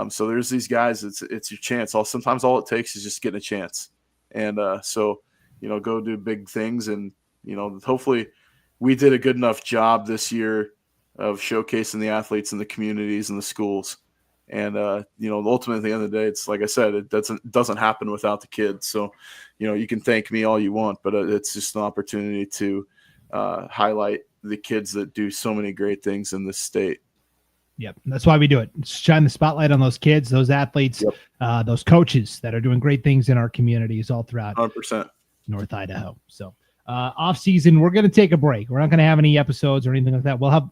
So there's these guys. It's your chance. Sometimes all it takes is just getting a chance, and so go do big things, and hopefully we did a good enough job this year of showcasing the athletes in the communities and the schools. And, ultimately at the end of the day, it's like I said, it doesn't happen without the kids. So, you can thank me all you want, but it's just an opportunity to highlight the kids that do so many great things in this state. Yep. That's why we do it. Shine the spotlight on those kids, those athletes, those coaches that are doing great things in our communities all throughout 100%. North Idaho. So off season, we're going to take a break. We're not going to have any episodes or anything like that. We'll have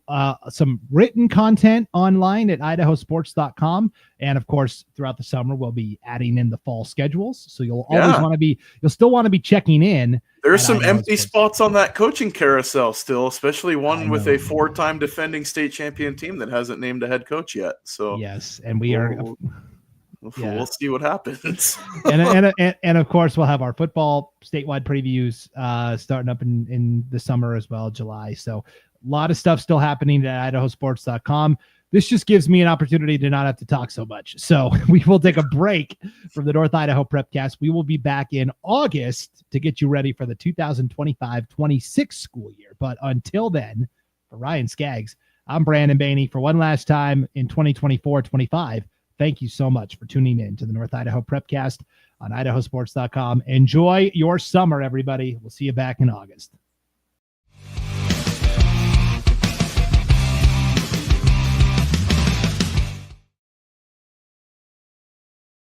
some written content online at IdahoSports.com. And of course, throughout the summer, we'll be adding in the fall schedules. So you'll still want to be checking in. There's some empty spots on that coaching carousel still, especially one with a 4-time defending state champion team that hasn't named a head coach yet. So yes. And we'll see what happens. and of course, we'll have our football statewide previews starting up in the summer as well, July. So a lot of stuff still happening at IdahoSports.com. This just gives me an opportunity to not have to talk so much. So we will take a break from the North Idaho Prepcast. We will be back in August to get you ready for the 2025-26 school year. But until then, for Ryan Scaggs, I'm Brandon Baney. For one last time in 2024-25, thank you so much for tuning in to the North Idaho Prepcast on IdahoSports.com. Enjoy your summer, everybody. We'll see you back in August.